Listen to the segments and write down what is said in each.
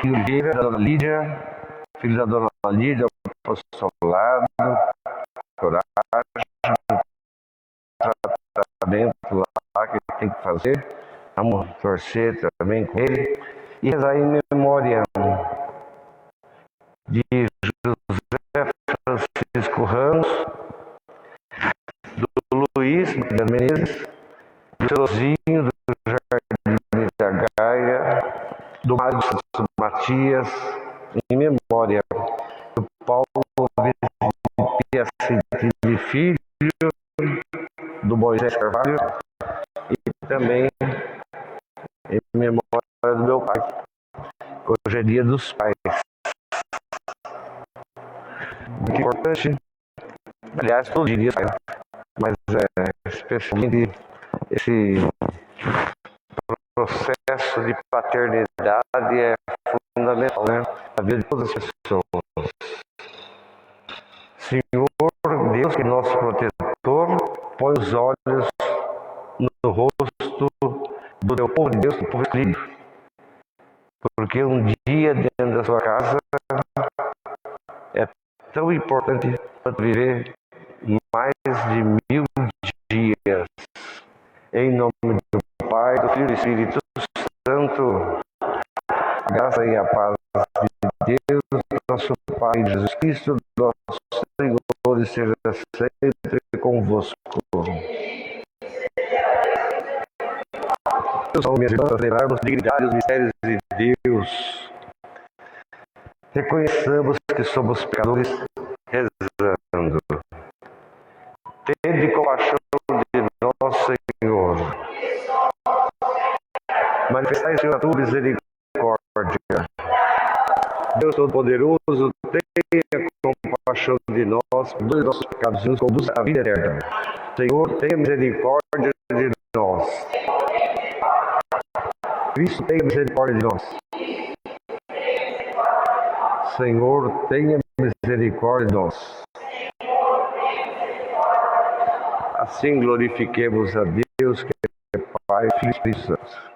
Oliveira, da Dona Lídia, filho da Dona Lídia, apostolado, coragem, tratamento lá que tem que fazer. Vamos torcer também com ele. E rezar em memória de José Francisco Ramos, do Luiz Maria Menezes, do Celozinho, do Jardim da Gaia, do Mário Matias, em memória do Paulo Piacentini Filho, do Moisés Carvalho e também em memória do meu pai. Hoje é dia dos pais. Muito importante, aliás, todos os dias, mas especialmente esse processo de paternidade é fundamental, né? Na vida de todas as pessoas. Senhor Deus, que é nosso protetor, põe os olhos no rosto do teu povo de Deus, do povo escolhido. Porque um dia dentro da sua casa é tão importante quanto viver mais de 1000 dias. Em nome do Pai, do Filho e do Espírito Santo, a graça e a paz de Deus, nosso Pai Jesus Cristo, nosso Senhor, esteja sempre convosco. Meus irmãos, minhas irmãs, celebrarmos a dignidade dos mistérios de Deus. Reconheçamos que somos pecadores, rezando. Tende compaixão de nosso Senhor. Manifestai, Senhor, a tua misericórdia. Deus Todo-Poderoso, tenha compaixão de nós, perdoe nossos pecados e nos conduz à vida eterna. Senhor, tenha misericórdia de nós. Cristo, tenha misericórdia de nós. Senhor, tenha misericórdia de nós. Assim glorifiquemos a Deus, que é Pai, Filho e Espírito Santo.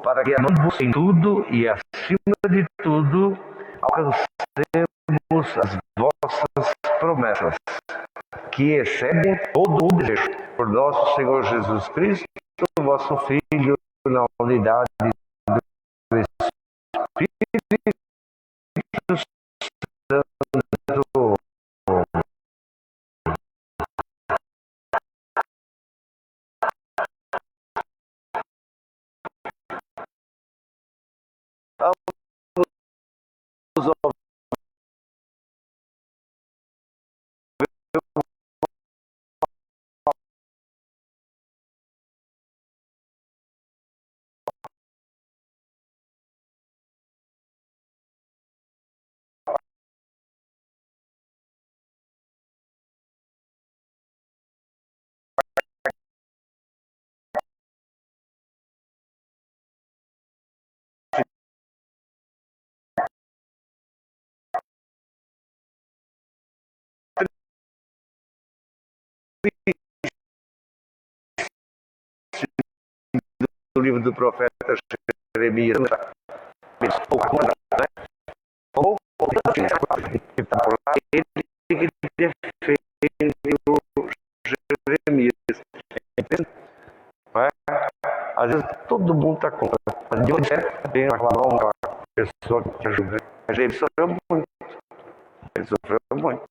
Para que amamos em tudo e acima de tudo alcancemos as vossas promessas, que excedem todo o desejo. Por nosso Senhor Jesus Cristo, vosso Filho, na unidade do Espírito Santo. do livro do profeta Jeremias, ele que defende o Jeremias. Às vezes todo mundo está contra, mas de onde tem uma pessoa que te ajuda. Mas ele sofreu muito. Ele sofreu muito.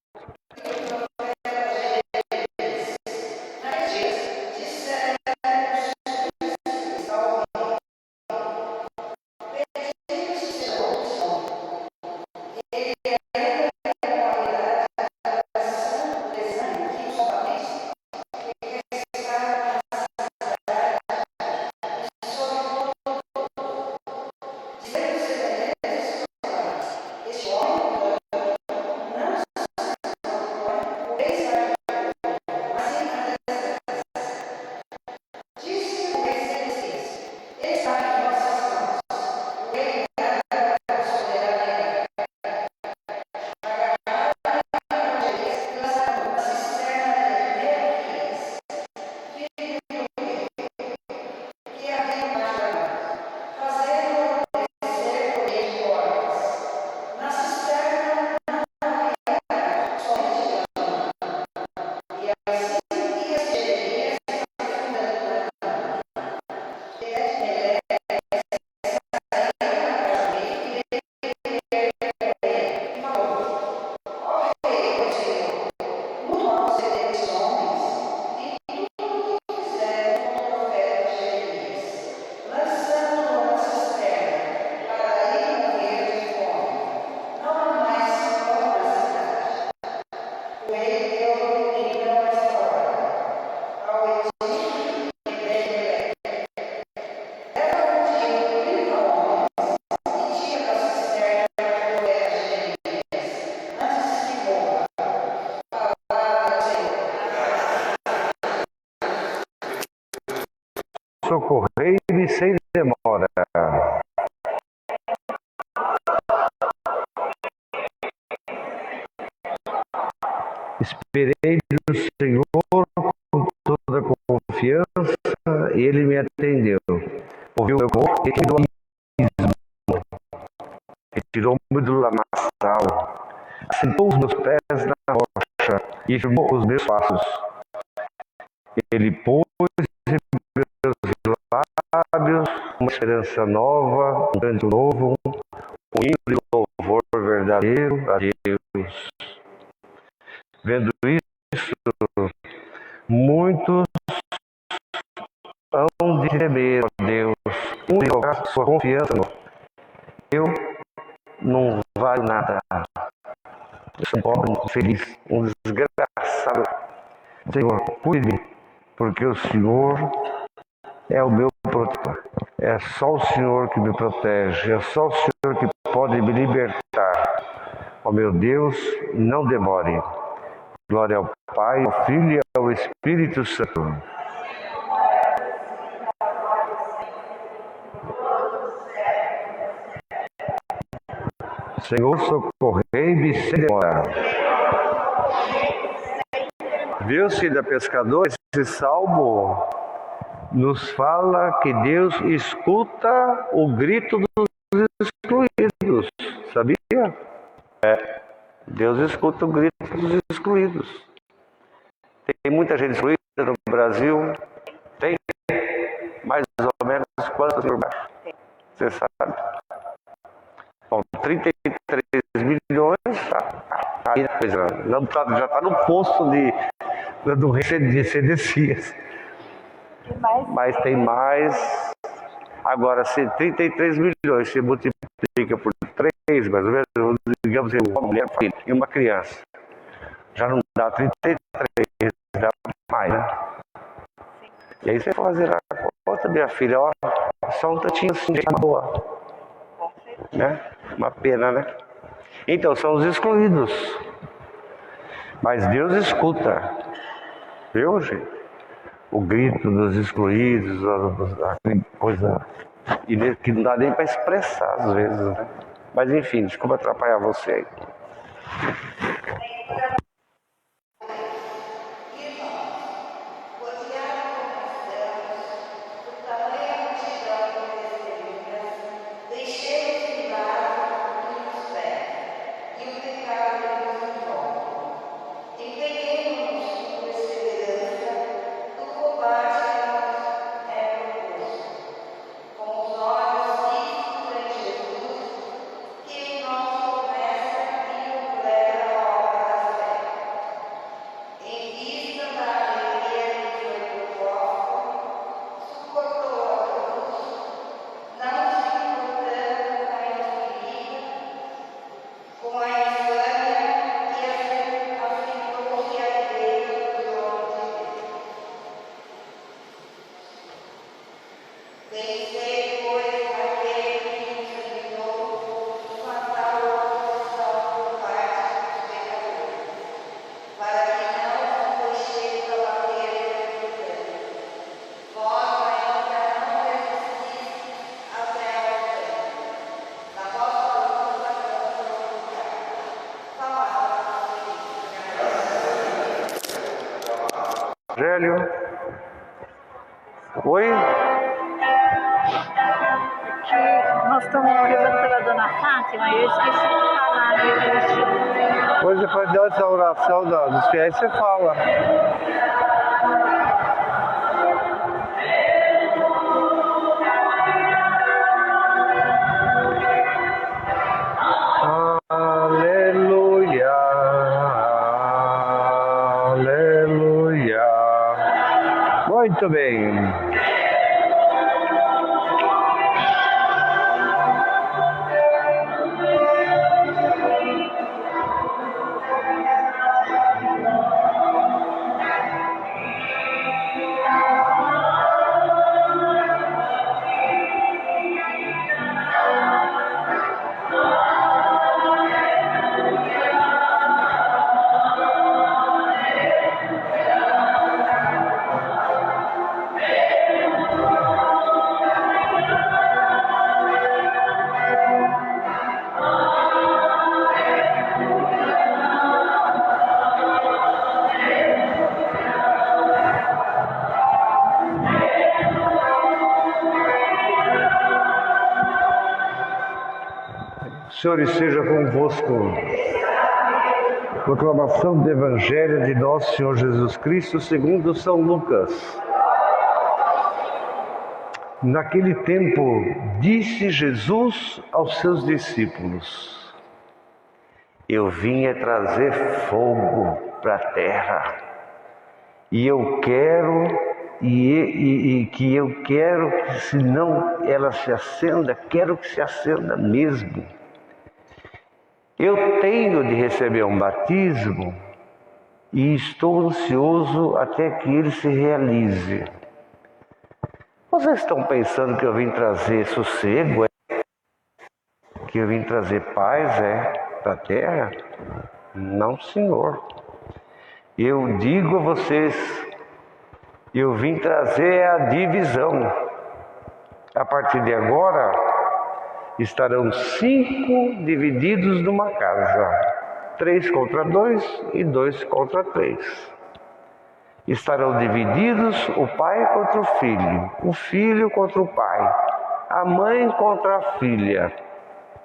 Socorrei-me sem demora. Esperei no Senhor com toda a confiança, Ele me atendeu. Ouviu meu clamor e do abismo. Retirou-me do lamaçal. Assentou os meus pés na rocha e firmou os meus passos. Ele pôs em meus lábios uma esperança nova, um canto novo, um hino de louvor verdadeiro a Deus. Vendo isso, muitos hão de temer a Deus, de colocar sua confiança no eu não vale nada. Eu sou um pobre, infeliz, um desgraçado. Senhor, cuide, porque o Senhor é o meu protetor. É só o Senhor que me protege, é só o Senhor que pode me libertar. Ó meu Deus, não demore. Glória ao Pai, ao Filho e ao Espírito Santo. Senhor, socorrei-me sem demora. Viu-se da pescador, esse salmo nos fala que Deus escuta o grito dos excluídos. Sabia? Deus escuta o grito dos excluídos. Tem muita gente excluída no Brasil. Tem mais ou menos quantas por baixo? Você sabe? Bom, 33 milhões, aí já está no posto do rei de Sedecias. Mas tem mais. Agora, se 33 milhões se multiplica por três, mais ou menos, digamos assim, uma mulher e uma criança. Já não dá 33, dá mais, né? E aí você fazer a conta, minha filha, ó, só um tantinho assim, boa. Né? Uma pena, né? Então, são os excluídos. Mas Deus escuta. Viu, gente? O grito dos excluídos, aquela coisa que não dá nem para expressar às vezes, né? Mas enfim, desculpa atrapalhar você aí. Evangelho. Oi? Nós estamos rezando pela Dona Fátima e eu esqueci de falar no início. Pois depois dessa oração dos fiéis você fala. Aleluia, aleluia. Muito bem. O Senhor esteja convosco. Proclamação do Evangelho de nosso Senhor Jesus Cristo segundo São Lucas. Naquele tempo, disse Jesus aos seus discípulos: eu vim trazer fogo para a terra, e eu quero que se não ela se acenda, quero que se acenda mesmo. Eu tenho de receber um batismo e estou ansioso até que ele se realize. Vocês estão pensando que eu vim trazer sossego? Que eu vim trazer paz para a terra? Não, Senhor. Eu digo a vocês, eu vim trazer a divisão. A partir de agora, estarão 5 divididos numa casa, 3 contra 2 e 2 contra 3. Estarão divididos o pai contra o filho contra o pai, a mãe contra a filha,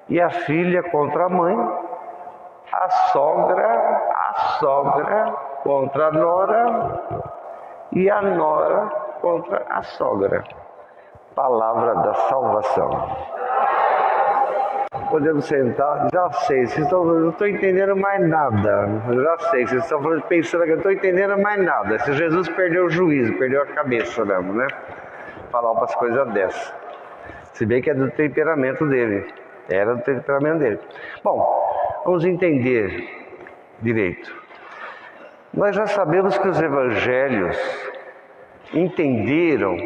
e a filha contra a mãe, a sogra contra a nora, e a nora contra a sogra. Palavra da salvação. Podemos sentar? Já sei, eu não estou entendendo mais nada. Já sei, vocês estão pensando que eu não estou entendendo mais nada. Se Jesus perdeu o juízo, perdeu a cabeça mesmo, né? Falar umas coisas dessas. Se bem que é do temperamento dele. Era do temperamento dele. Bom, vamos entender direito. Nós já sabemos que os evangelhos entenderam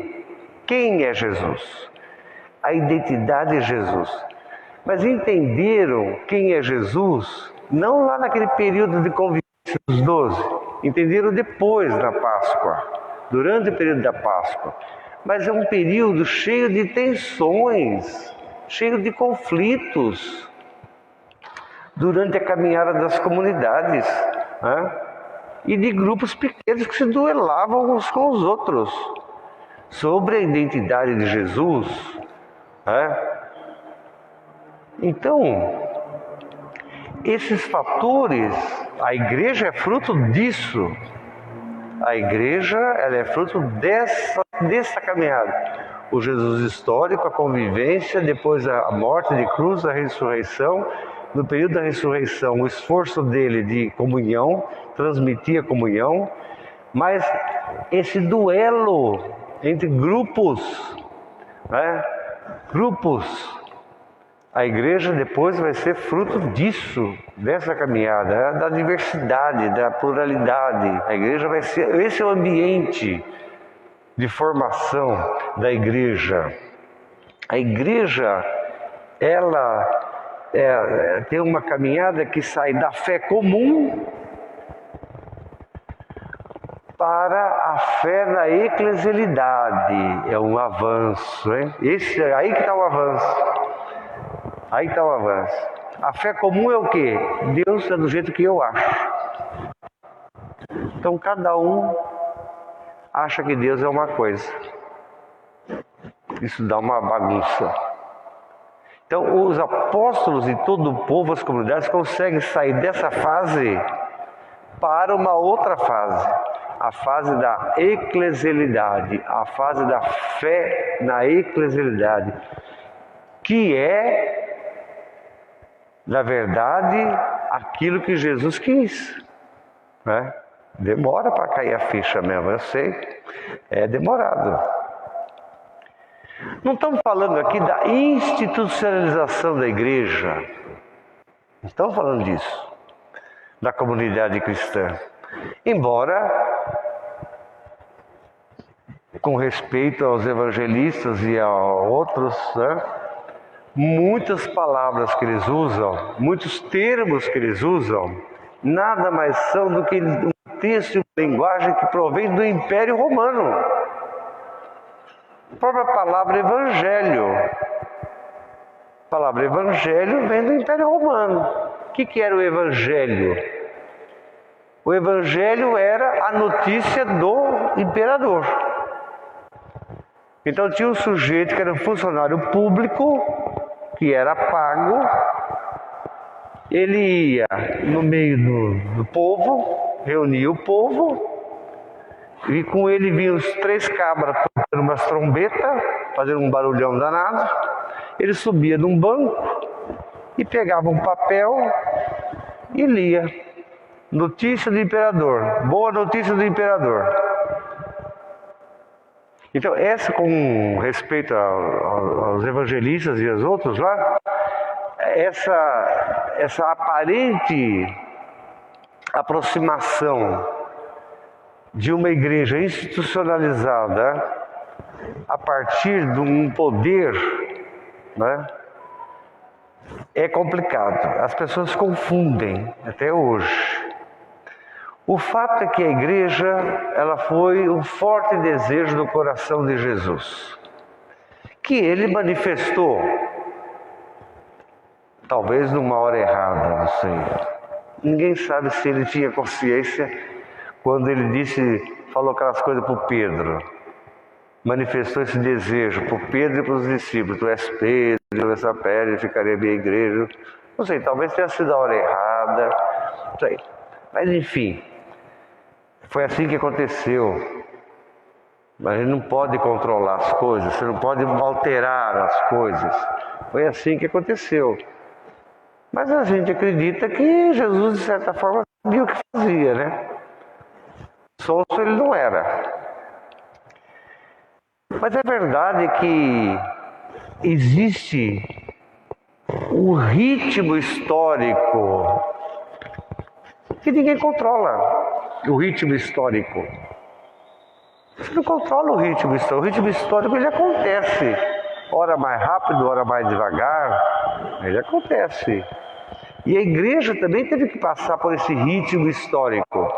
quem é Jesus, a identidade de Jesus. Mas entenderam quem é Jesus não lá naquele período de convivência dos 12, entenderam depois da Páscoa, durante o período da Páscoa. Mas é um período cheio de tensões, cheio de conflitos, durante a caminhada das comunidades, né? E de grupos pequenos que se duelavam uns com os outros sobre a identidade de Jesus, né? Então, esses fatores, a igreja é fruto disso. A igreja, ela é fruto dessa caminhada. O Jesus histórico, a convivência, depois a morte de cruz, a ressurreição. No período da ressurreição, o esforço dele de comunhão, transmitir a comunhão. Mas esse duelo entre grupos, né? Grupos. A igreja depois vai ser fruto disso, dessa caminhada, da diversidade, da pluralidade. A igreja vai ser, esse é o ambiente de formação da igreja. A igreja, ela tem uma caminhada que sai da fé comum para a fé na eclesialidade. É um avanço, hein? Aí que está o avanço. Aí está o avanço. A fé comum é o quê? Deus é do jeito que eu acho. Então cada um acha que Deus é uma coisa. Isso dá uma bagunça. Então os apóstolos e todo o povo, as comunidades, conseguem sair dessa fase para uma outra fase. A fase da eclesialidade, a fase da fé na eclesialidade, que é, na verdade, aquilo que Jesus quis, né? Demora para cair a ficha mesmo, eu sei, é demorado. Não estamos falando aqui da institucionalização da igreja, não estamos falando disso, da comunidade cristã. Embora, com respeito aos evangelistas e a outros, né? Muitas palavras que eles usam, muitos termos que eles usam, nada mais são do que um texto e uma linguagem que provém do Império Romano. A própria palavra evangelho. A palavra evangelho vem do Império Romano. O que era o evangelho? O evangelho era a notícia do imperador. Então tinha um sujeito que era um funcionário público, que era pago, ele ia no meio do povo, reunia o povo, e com ele vinham os 3 cabras tocando umas trombetas, fazendo um barulhão danado. Ele subia num banco e pegava um papel e lia. Notícia do imperador, boa notícia do imperador. Então, essa, com respeito aos evangelistas e aos outros lá, essa aparente aproximação de uma igreja institucionalizada a partir de um poder, né, é complicado. As pessoas confundem até hoje. O fato é que a igreja, ela foi um forte desejo do coração de Jesus, que ele manifestou, talvez numa hora errada, não sei. Ninguém sabe se ele tinha consciência quando ele falou aquelas coisas para o Pedro. Manifestou esse desejo para o Pedro e para os discípulos. Tu és Pedro, essa pedra, ficarei minha igreja. Não sei, talvez tenha sido a hora errada, não sei. Mas enfim, foi assim que aconteceu. Mas a gente não pode controlar as coisas, você não pode alterar as coisas. Foi assim que aconteceu. Mas a gente acredita que Jesus, de certa forma, sabia o que fazia, né? Sonso ele não era. Mas é verdade que existe o ritmo histórico, que ninguém controla o ritmo histórico. Você não controla o ritmo histórico. O ritmo histórico ele acontece. Hora mais rápido, hora mais devagar. Ele acontece. E a igreja também teve que passar por esse ritmo histórico.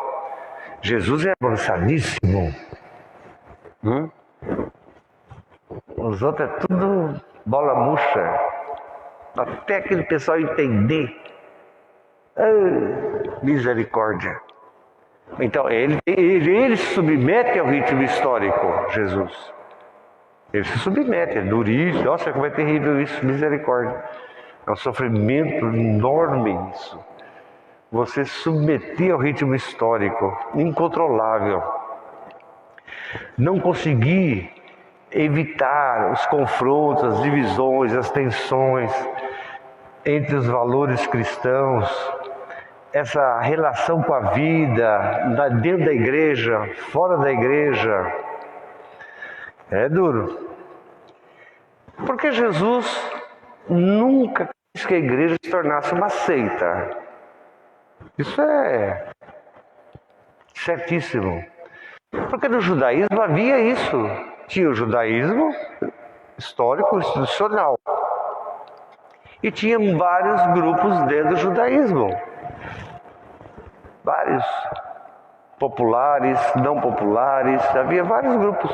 Jesus é avançadíssimo. Os outros é tudo bola murcha. Até aquele pessoal entender. Misericórdia. Então, ele se submete ao ritmo histórico, Jesus. Ele se submete, é duríssimo. Nossa, como é terrível isso, misericórdia. É um sofrimento enorme isso. Você se submeter ao ritmo histórico, incontrolável. Não conseguir evitar os confrontos, as divisões, as tensões entre os valores cristãos, essa relação com a vida, dentro da igreja, fora da igreja, é duro. Porque Jesus nunca quis que a igreja se tornasse uma seita. Isso é certíssimo. Porque no judaísmo havia isso. Tinha o judaísmo histórico, institucional. E tinha vários grupos dentro do judaísmo. Vários. Populares, não populares. Havia vários grupos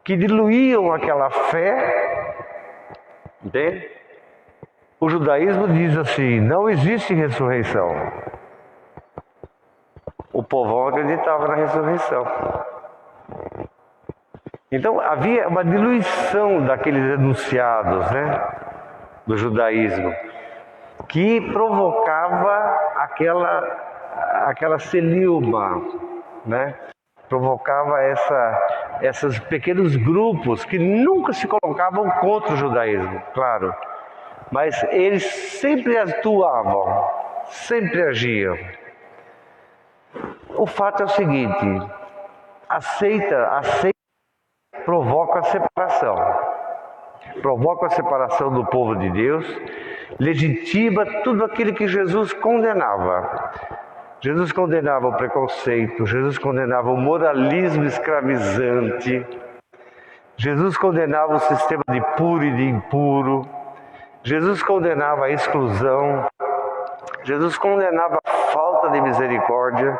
que diluíam aquela fé. Entende? O judaísmo diz assim, não existe ressurreição. O povão acreditava na ressurreição. Então havia uma diluição daqueles enunciados, né, do judaísmo, que provocava aquela celeuma, né? Provocava esses pequenos grupos que nunca se colocavam contra o judaísmo, claro. Mas eles sempre atuavam, sempre agiam. O fato é o seguinte, a seita provoca a separação do povo de Deus, legitima tudo aquilo que Jesus condenava. Jesus condenava o preconceito, Jesus condenava o moralismo escravizante, Jesus condenava o sistema de puro e de impuro, Jesus condenava a exclusão, Jesus condenava a falta de misericórdia,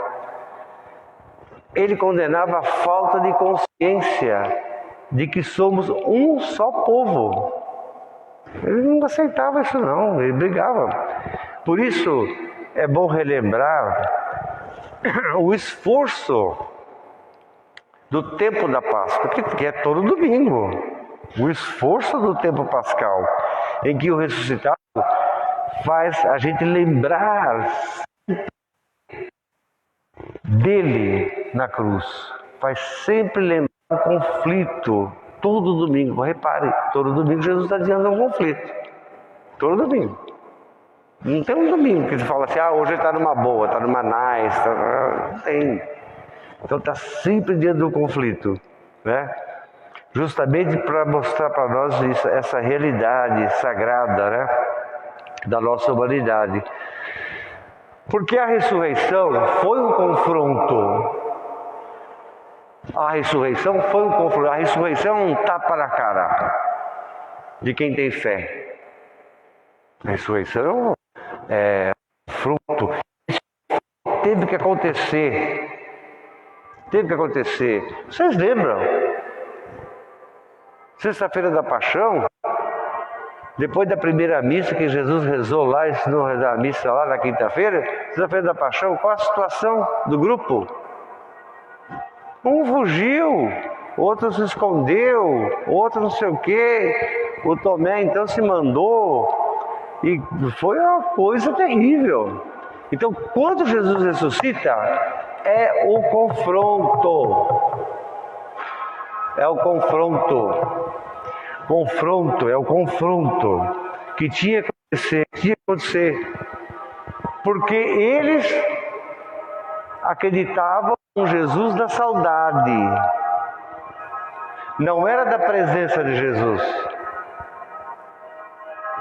ele condenava a falta de consciência de que somos um só povo. Ele não aceitava isso não, ele brigava. Por isso é bom relembrar o esforço do tempo da Páscoa, que é todo domingo. O esforço do tempo pascal, em que o ressuscitado faz a gente lembrar dele na cruz. Faz sempre lembrar o conflito. Todo domingo, repare, todo domingo Jesus está dizendo um conflito. Todo domingo. Não tem um domingo que você fala assim, hoje ele está numa boa, está numa nice, não tem. Então está sempre diante do conflito, né? Justamente para mostrar para nós isso, essa realidade sagrada, né, da nossa humanidade. Porque a ressurreição foi um confronto. A ressurreição foi um confronto. A ressurreição é um tapa na cara de quem tem fé. A ressurreição é um fruto. Teve que acontecer. Teve que acontecer. Vocês lembram? Sexta-feira da Paixão, depois da primeira missa que Jesus rezou lá, ensinou a rezar a missa lá na quinta-feira, sexta-feira da Paixão, qual a situação do grupo? Um fugiu, outro se escondeu, outro não sei o quê, o Tomé então se mandou, e foi uma coisa terrível. Então, quando Jesus ressuscita, é o confronto. É o confronto. Confronto, é o confronto que tinha que acontecer. Porque eles acreditavam no Jesus da saudade. Não era da presença de Jesus.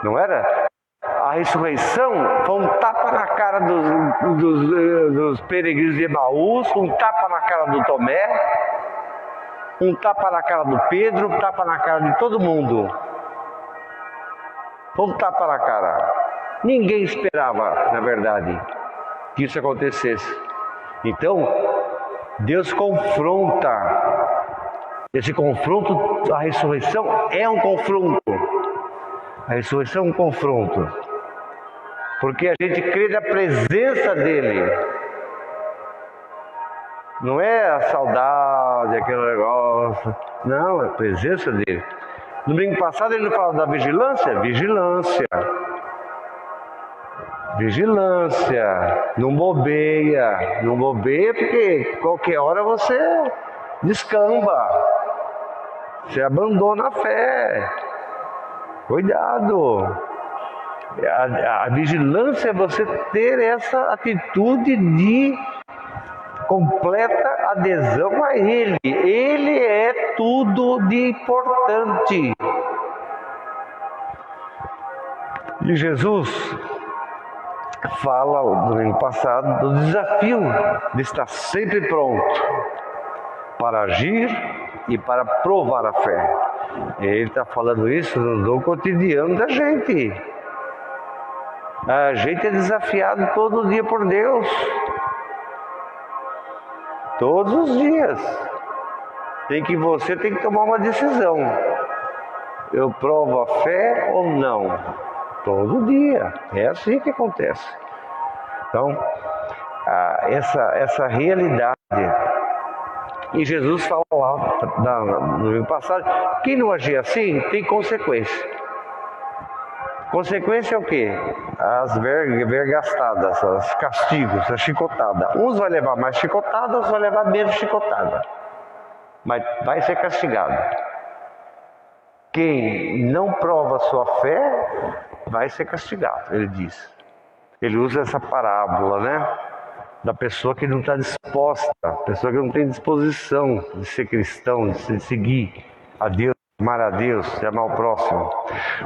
não era? A ressurreição foi um tapa na cara dos peregrinos de Emaús, um tapa na cara do Tomé, um tapa na cara do Pedro, um tapa na cara de todo mundo. Um tapa na cara. Ninguém esperava, na verdade, que isso acontecesse. Então, Deus confronta. Esse confronto, a ressurreição é um confronto. A ressurreição é um confronto. Porque a gente crê na presença dele. Não é a saudade, aquele negócio. Não, é a presença dele. No domingo passado ele não falava da vigilância? Vigilância. Vigilância. Não bobeia. Não bobeia porque qualquer hora você descamba. Você abandona a fé. Cuidado. A vigilância é você ter essa atitude de completa adesão a Ele. Ele é tudo de importante. E Jesus fala, no domingo passado, do desafio de estar sempre pronto para agir e para provar a fé. Ele está falando isso no cotidiano da gente. A gente é desafiado todo dia por Deus. Todos os dias. Você tem que tomar uma decisão. Eu provo a fé ou não? Todo dia. É assim que acontece. Então, essa realidade. E Jesus fala lá no domingo passado, quem não agir assim tem consequência. Consequência é o quê? As vergastadas, os castigos, a chicotada. Uns vai levar mais chicotada, outros vai levar menos chicotada. Mas vai ser castigado. Quem não prova a sua fé, vai ser castigado, ele diz. Ele usa essa parábola, né? Da pessoa que não está disposta, a pessoa que não tem disposição de ser cristão, de se seguir a Deus, amar a Deus, de amar o próximo.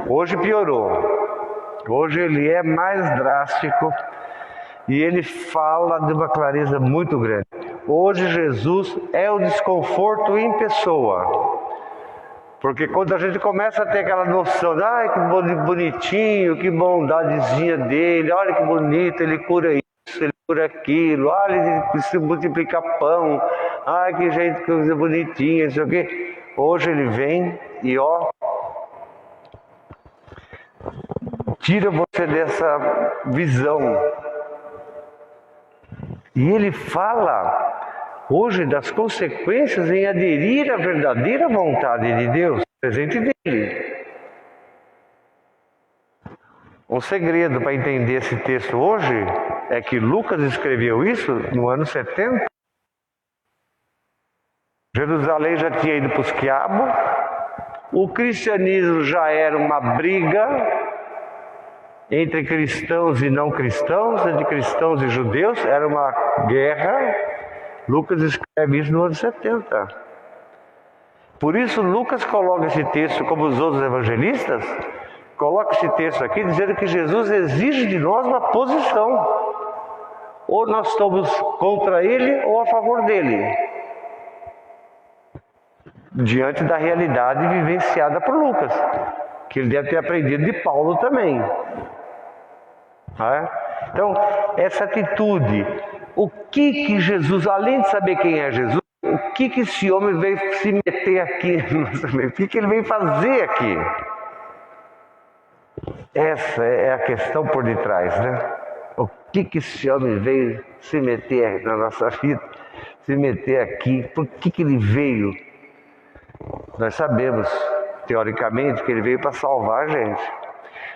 Hoje piorou. Hoje ele é mais drástico e ele fala de uma clareza muito grande. Hoje Jesus é o desconforto em pessoa. Porque quando a gente começa a ter aquela noção de ai, que bonitinho, que bondadezinha dele, olha que bonito, ele cura isso, ele cura aquilo, olha, ele se multiplica pão, ai, que jeito, que coisa bonitinha, não sei o quê. Hoje ele vem e tira você dessa visão. E ele fala hoje das consequências em aderir à verdadeira vontade de Deus, presente dele. Um segredo para entender esse texto hoje é que Lucas escreveu isso no ano 70. Jerusalém já tinha ido para os quiabos, o cristianismo já era uma briga entre cristãos e não cristãos, entre cristãos e judeus, era uma guerra. Lucas escreve isso no ano 70. Por isso Lucas coloca esse texto, como os outros evangelistas, coloca esse texto aqui dizendo que Jesus exige de nós uma posição. Ou nós estamos contra ele ou a favor dele. Diante da realidade vivenciada por Lucas, que ele deve ter aprendido de Paulo também. Então, essa atitude, o que Jesus, além de saber quem é Jesus, o que esse homem veio se meter aqui, o que ele veio fazer aqui? Essa é a questão por detrás, né? O que esse homem veio se meter na nossa vida, se meter aqui, por que ele veio? Nós sabemos, teoricamente, que ele veio para salvar a gente.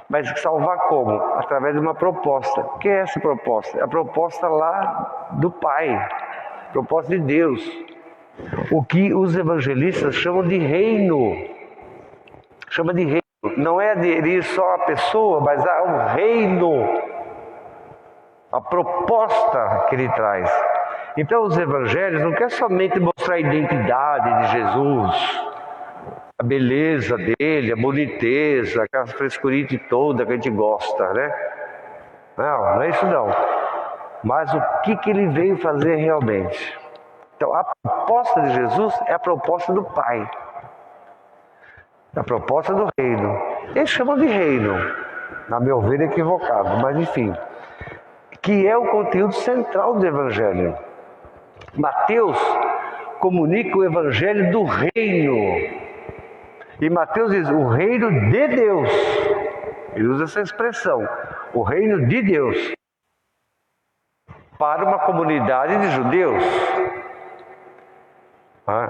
Mas salvar como? Através de uma proposta. O que é essa proposta? É a proposta lá do Pai, a proposta de Deus. O que os evangelistas chamam de reino. Chama de reino. Não é aderir só à pessoa, mas ao reino. A proposta que ele traz. Então os evangelhos não querem somente mostrar a identidade de Jesus. a beleza dele, a boniteza, aquela frescurite toda que a gente gosta, né? Não é isso não. Mas o que ele veio fazer realmente? Então, a proposta de Jesus é a proposta do Pai. A proposta do reino. Eles chamam de reino, na meu ver equivocado, mas enfim. Que é o conteúdo central do Evangelho. Mateus comunica o Evangelho do reino. E Mateus diz, o reino de Deus. Ele usa essa expressão, o reino de Deus. Para uma comunidade de judeus.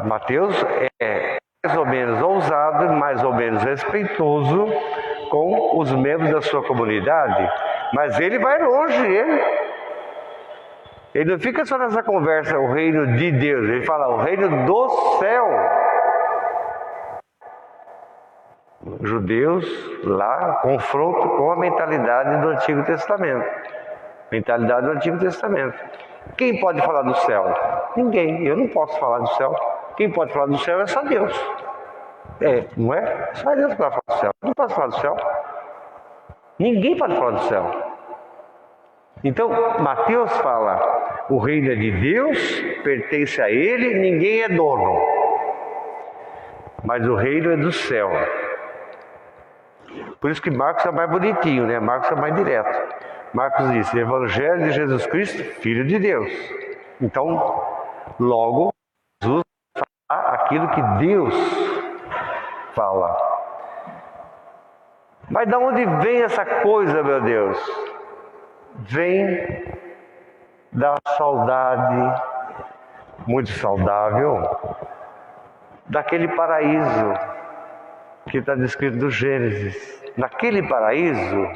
Mateus é mais ou menos ousado, mais ou menos respeitoso com os membros da sua comunidade. Mas ele vai longe, ele não fica só nessa conversa, o reino de Deus. Ele fala, o reino do céu. Judeus lá, confronto com a mentalidade do Antigo Testamento. Mentalidade do Antigo Testamento. Quem pode falar do céu? Ninguém. Eu não posso falar do céu. Quem pode falar do céu é só Deus. Não é? Só Deus pode falar do céu. Eu não posso falar do céu. Ninguém pode falar do céu. Então, Mateus fala, o reino é de Deus, pertence a Ele, ninguém é dono. Mas o reino é do céu. Por isso que Marcos é mais bonitinho, né? Marcos é mais direto. Marcos diz, Evangelho de Jesus Cristo, Filho de Deus. Então, logo, Jesus fala aquilo que Deus fala. Mas de onde vem essa coisa, meu Deus? Vem da saudade, muito saudável, daquele paraíso que está descrito no Gênesis. Naquele paraíso,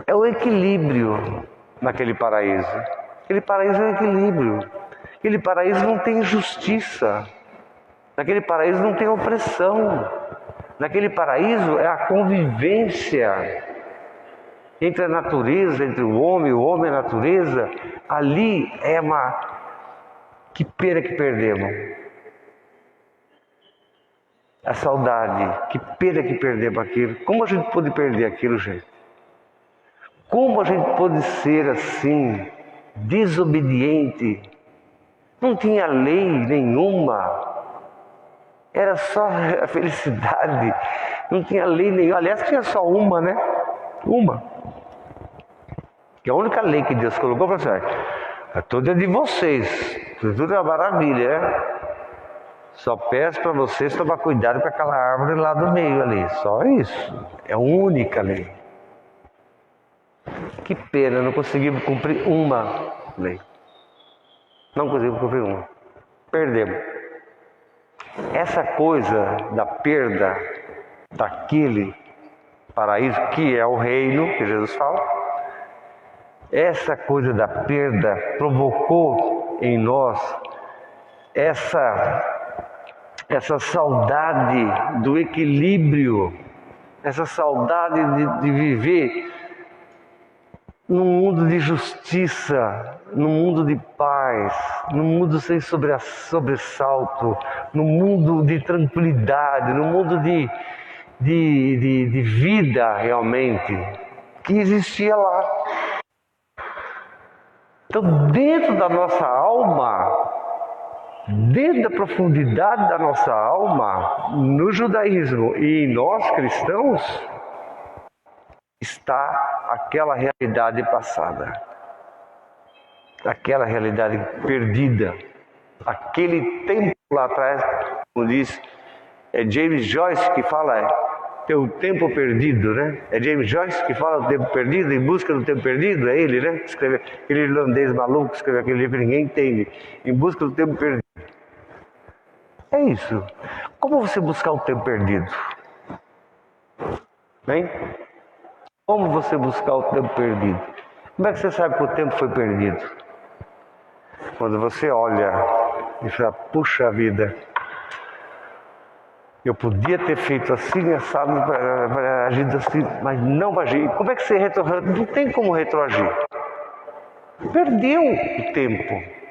é o equilíbrio naquele paraíso. Aquele paraíso é o equilíbrio. Aquele paraíso não tem injustiça. Naquele paraíso não tem opressão. Naquele paraíso é a convivência entre a natureza, entre o homem e a natureza. Ali é uma... Que pena que perdemos. A saudade, que pena que perdemos aquilo. Como a gente pôde perder aquilo, gente? Como a gente pôde ser assim, desobediente? Não tinha lei nenhuma. Era só a felicidade. Não tinha lei nenhuma. Aliás, tinha só uma, né? Uma. Que a única lei que Deus colocou para você, tudo é de vocês. Tudo é uma maravilha, né? Só peço para vocês tomar cuidado com aquela árvore lá do meio ali. Só isso. É a única lei. Que pena, não conseguimos cumprir uma lei. Não conseguimos cumprir uma. Perdemos. Essa coisa da perda daquele paraíso, que é o reino que Jesus fala, essa coisa da perda provocou em nós essa saudade do equilíbrio, essa saudade de viver num mundo de justiça, num mundo de paz, num mundo sem sobressalto, num mundo de tranquilidade, num mundo de vida realmente, que existia lá. Então, dentro da nossa alma, dentro da profundidade da nossa alma, no judaísmo e em nós cristãos, está aquela realidade passada, aquela realidade perdida, aquele tempo lá atrás, como diz, é James Joyce que fala, tem o tempo perdido, né? É James Joyce que fala do tempo perdido, Em Busca do Tempo Perdido, é ele, né? Escreve, aquele irlandês maluco que escreveu aquele livro que ninguém entende, Em Busca do Tempo Perdido. É isso. Como você buscar o tempo perdido? Hein? Como você buscar o tempo perdido? Como é que você sabe que o tempo foi perdido? Quando você olha e fala, puxa vida, eu podia ter feito assim, assado, agido assim, mas não agi. Como é que você retroage? Não tem como retroagir. Perdeu o tempo.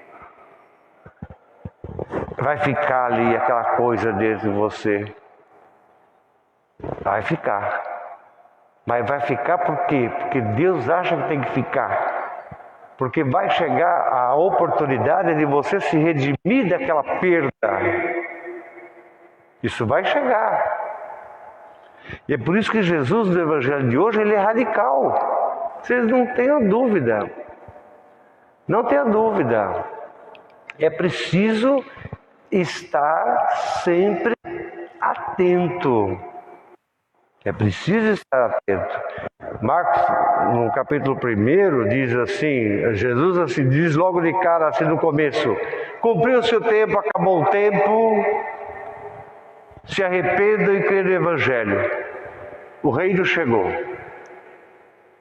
vai ficar ali aquela coisa dentro de você. Vai ficar. Mas vai ficar por quê? Porque Deus acha que tem que ficar. Porque vai chegar a oportunidade de você se redimir daquela perda. Isso vai chegar. E é por isso que Jesus, no Evangelho de hoje, ele é radical. Vocês não tenham dúvida. Não tenham dúvida. É preciso estar sempre atento. É preciso estar atento. Marcos, no capítulo 1, diz assim, Jesus assim, diz logo de cara, assim no começo: cumpriu o seu tempo, acabou o tempo, se arrependam e creem no Evangelho. O reino chegou.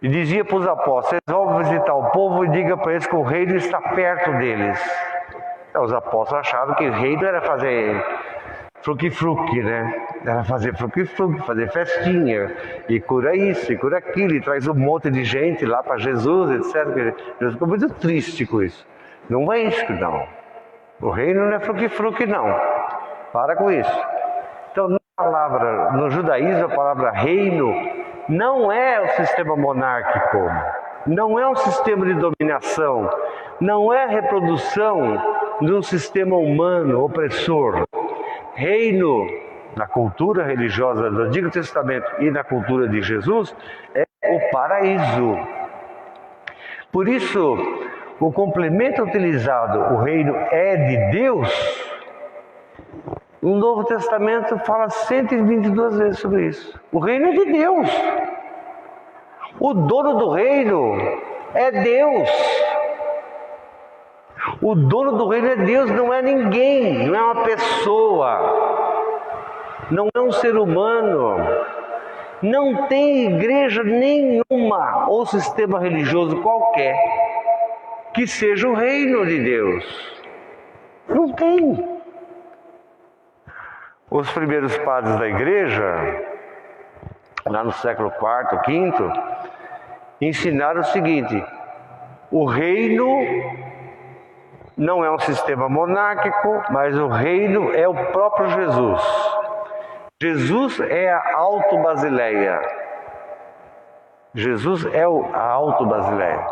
E dizia para os apóstolos: vocês vão visitar o povo e diga para eles que o reino está perto deles. Então, os apóstolos achavam que o reino era fazer fruque-fruque, né? Era fazer fruque-fruque, fazer festinha, e cura isso, e cura aquilo, e traz um monte de gente lá para Jesus, etc. Jesus ficou muito triste com isso. Não é isso, não. O reino não é fruque-fruque, não. Para com isso. Então, no judaísmo, a palavra reino não é o sistema monárquico, não é um sistema de dominação, não é a reprodução de um sistema humano opressor. Reino, na cultura religiosa do Antigo Testamento e na cultura de Jesus, é o paraíso. Por isso, o complemento utilizado, o reino é de Deus, o Novo Testamento fala 122 vezes sobre isso. O reino é de Deus. O dono do reino é Deus. O dono do reino é Deus, não é ninguém, não é uma pessoa, não é um ser humano. Não tem igreja nenhuma ou sistema religioso qualquer que seja o reino de Deus. Não tem. Os primeiros padres da igreja, lá no século IV, V, ensinaram o seguinte: o reino não é um sistema monárquico, mas o reino é o próprio Jesus. Jesus é a auto-Basileia. Jesus é a auto-Basileia.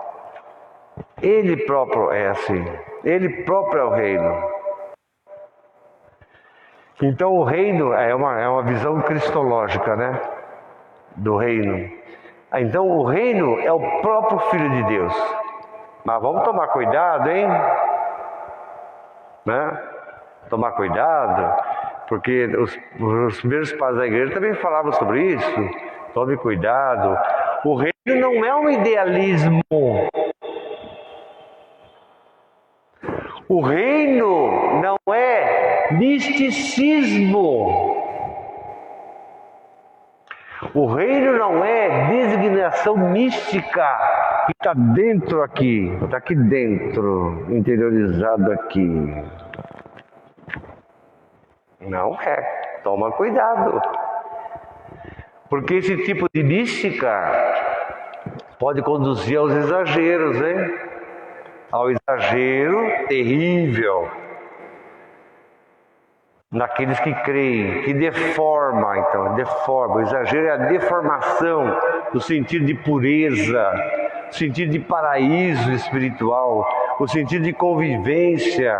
Ele próprio é assim. Ele próprio é o reino. Então o reino é uma visão cristológica, né? Do reino. Então o reino é o próprio Filho de Deus. Mas vamos tomar cuidado, hein? Né? Tomar cuidado, porque os primeiros padres da igreja também falavam sobre isso. Tome cuidado. O reino não é um idealismo. O reino não é misticismo. O reino não é designação mística que está dentro aqui, está aqui dentro, interiorizado aqui. Não é. Toma cuidado. Porque esse tipo de mística pode conduzir aos exageros, hein? Ao exagero terrível naqueles que creem, que deforma, então, deforma. O exagero é a deformação do sentido de pureza, o sentido de paraíso espiritual, o sentido de convivência,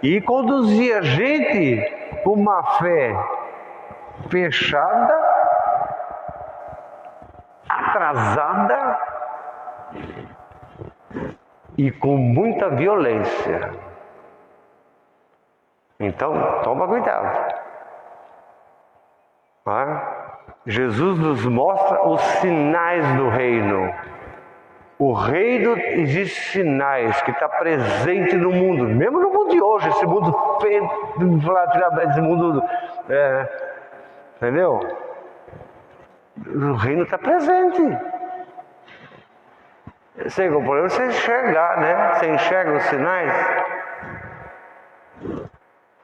e conduzir a gente para uma fé fechada, atrasada e com muita violência. Então, toma cuidado. Jesus nos mostra os sinais do reino. O reino existe sinais que está presente no mundo, mesmo no mundo de hoje, esse mundo feio, esse mundo, entendeu? O reino está presente. O problema é você enxergar, né? Você enxerga os sinais.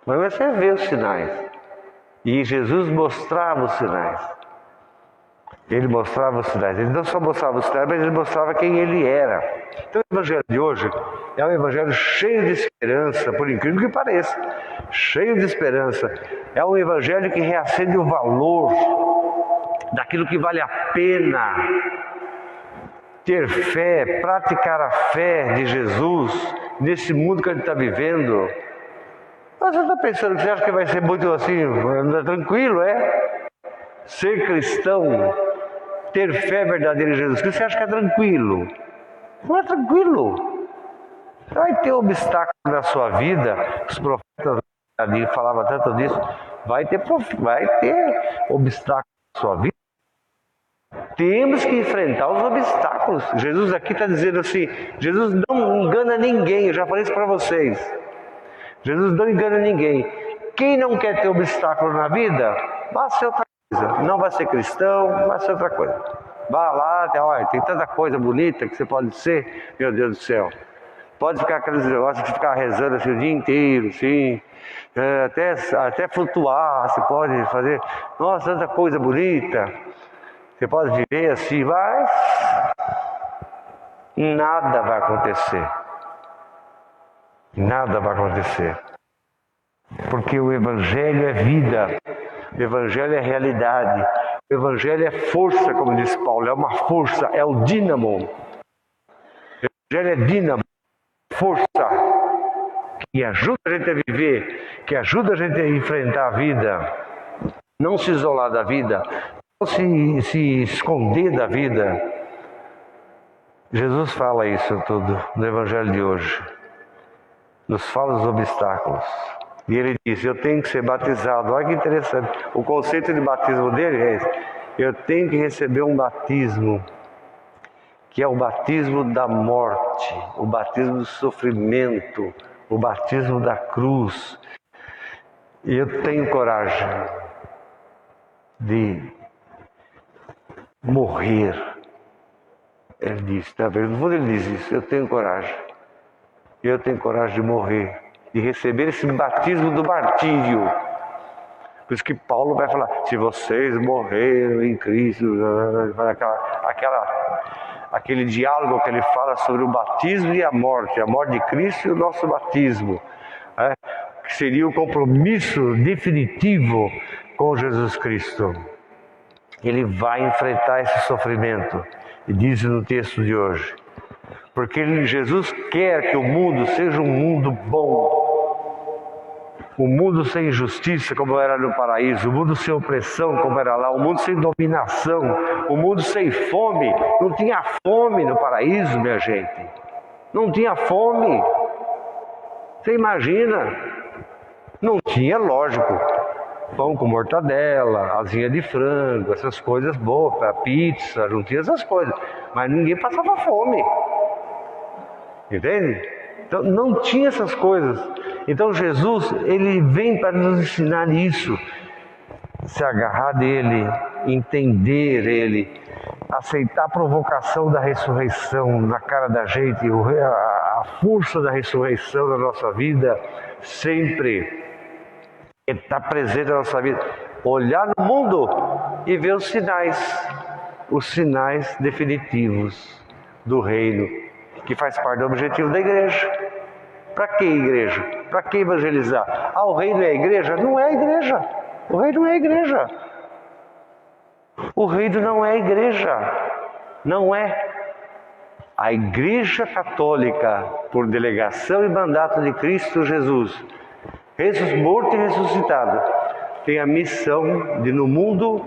Mas você vê os sinais. E Jesus mostrava os sinais. Ele mostrava os sinais. Ele não só mostrava os sinais, mas ele mostrava quem ele era. Então o evangelho de hoje é um evangelho cheio de esperança, por incrível que pareça. cheio de esperança. É um evangelho que reacende o valor daquilo que vale a pena ter fé, praticar a fé de Jesus nesse mundo que a gente está vivendo. Mas você está pensando que você acha que vai ser muito assim, tranquilo, é? Ser cristão, ter fé verdadeira em Jesus Cristo, você acha que é tranquilo? Não é tranquilo. Vai ter obstáculos na sua vida. Os profetas ali falavam tanto disso. Vai ter obstáculos na sua vida. Temos que enfrentar os obstáculos. Jesus aqui está dizendo assim, Jesus não engana ninguém, eu já falei isso para vocês. Jesus não engana ninguém. Quem não quer ter obstáculo na vida, vai ser outra coisa. Não vai ser cristão, vai ser outra coisa. Vá lá, olha, tem tanta coisa bonita que você pode ser, meu Deus do céu. Pode ficar aqueles negócios de ficar rezando assim o dia inteiro, assim, até flutuar, você pode fazer, nossa, tanta coisa bonita. Você pode viver assim, mas nada vai acontecer. Nada vai acontecer. Porque o Evangelho é vida, o Evangelho é realidade, o Evangelho é força, como diz Paulo, é uma força, é o dínamo. O Evangelho é dínamo, força, que ajuda a gente a viver, que ajuda a gente a enfrentar a vida, não se isolar da vida, não se esconder da vida. Jesus fala isso tudo no Evangelho de hoje. Nos fala dos obstáculos. E ele diz, eu tenho que ser batizado. Olha que interessante. O conceito de batismo dele é esse. Eu tenho que receber um batismo, que é o batismo da morte, o batismo do sofrimento, o batismo da cruz. E eu tenho coragem de morrer. Ele diz, tá vendo? Ele diz isso, eu tenho coragem. Eu tenho coragem de morrer, de receber esse batismo do martírio. Por isso que Paulo vai falar, se vocês morreram em Cristo, aquele diálogo que ele fala sobre o batismo e a morte de Cristo e o nosso batismo, que seria o compromisso definitivo com Jesus Cristo. Ele vai enfrentar esse sofrimento, e diz no texto de hoje, porque Jesus quer que o mundo seja um mundo bom, um mundo sem injustiça como era no paraíso, o mundo sem opressão como era lá, o mundo sem dominação, o mundo sem fome. Não tinha fome no paraíso, minha gente, não tinha fome. Você imagina? Não tinha, lógico, pão com mortadela, asinha de frango, essas coisas boas, pizza, não tinha essas coisas, mas ninguém passava fome. Entende? Então não tinha essas coisas. Então Jesus, ele vem para nos ensinar isso. Se agarrar dele, entender ele, aceitar a provocação da ressurreição na cara da gente, a força da ressurreição na nossa vida, sempre está presente na nossa vida. Olhar no mundo e ver os sinais definitivos do reino, que faz parte do objetivo da igreja. Para que igreja? Para que evangelizar? O reino é a igreja? Não é a igreja. O reino não é a igreja. O reino não é a igreja. Não é. A Igreja Católica, por delegação e mandato de Cristo Jesus, morto e ressuscitado, tem a missão de no mundo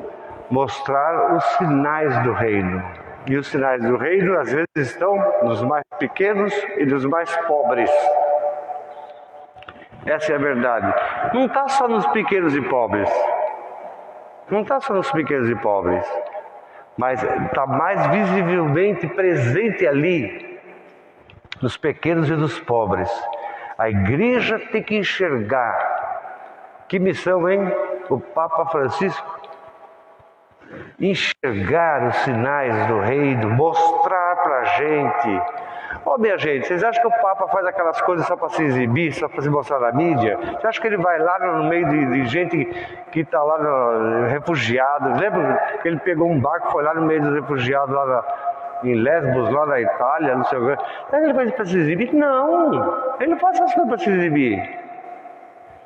mostrar os sinais do reino. E os sinais do reino às vezes estão nos mais pequenos e nos mais pobres. Essa é a verdade. Não está só nos pequenos e pobres. Não está só nos pequenos e pobres. Mas está mais visivelmente presente ali, nos pequenos e nos pobres. A igreja tem que enxergar. Que missão, hein? O Papa Francisco. Enxergar os sinais do reino, mostrar para a gente. Minha gente, vocês acham que o Papa faz aquelas coisas só para se exibir, só para se mostrar na mídia? Você acha que ele vai lá no meio de gente que está lá no refugiado? Lembra que ele pegou um barco e foi lá no meio dos refugiados, em Lesbos, lá na Itália, não sei o que. Será que ele faz para se exibir? Não, ele não faz essas coisas para se exibir.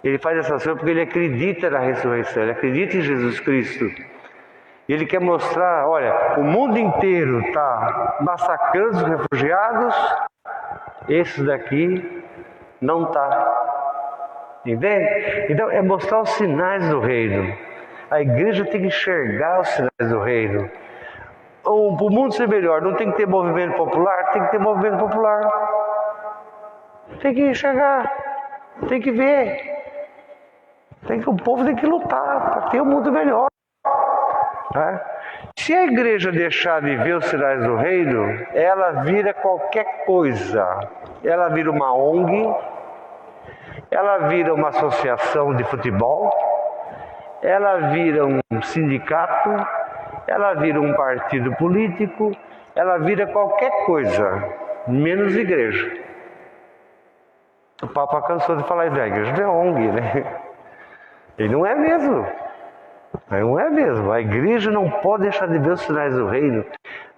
Ele faz essas coisas porque ele acredita na ressurreição, ele acredita em Jesus Cristo. Ele quer mostrar, olha, o mundo inteiro está massacrando os refugiados, esses daqui não está. Entende? Então é mostrar os sinais do reino. A igreja tem que enxergar os sinais do reino. Para o mundo ser melhor, não tem que ter movimento popular? Tem que ter movimento popular. Tem que enxergar, tem que ver. O povo tem que lutar para ter um mundo melhor. Né? Se a igreja deixar de ver os sinais do reino, ela vira qualquer coisa. Ela vira uma ONG, ela vira uma associação de futebol, ela vira um sindicato, ela vira um partido político, ela vira qualquer coisa, menos igreja. O Papa cansou de falar isso, a igreja não é ONG, né? Ele não é mesmo. Não é mesmo. A igreja não pode deixar de ver os sinais do reino,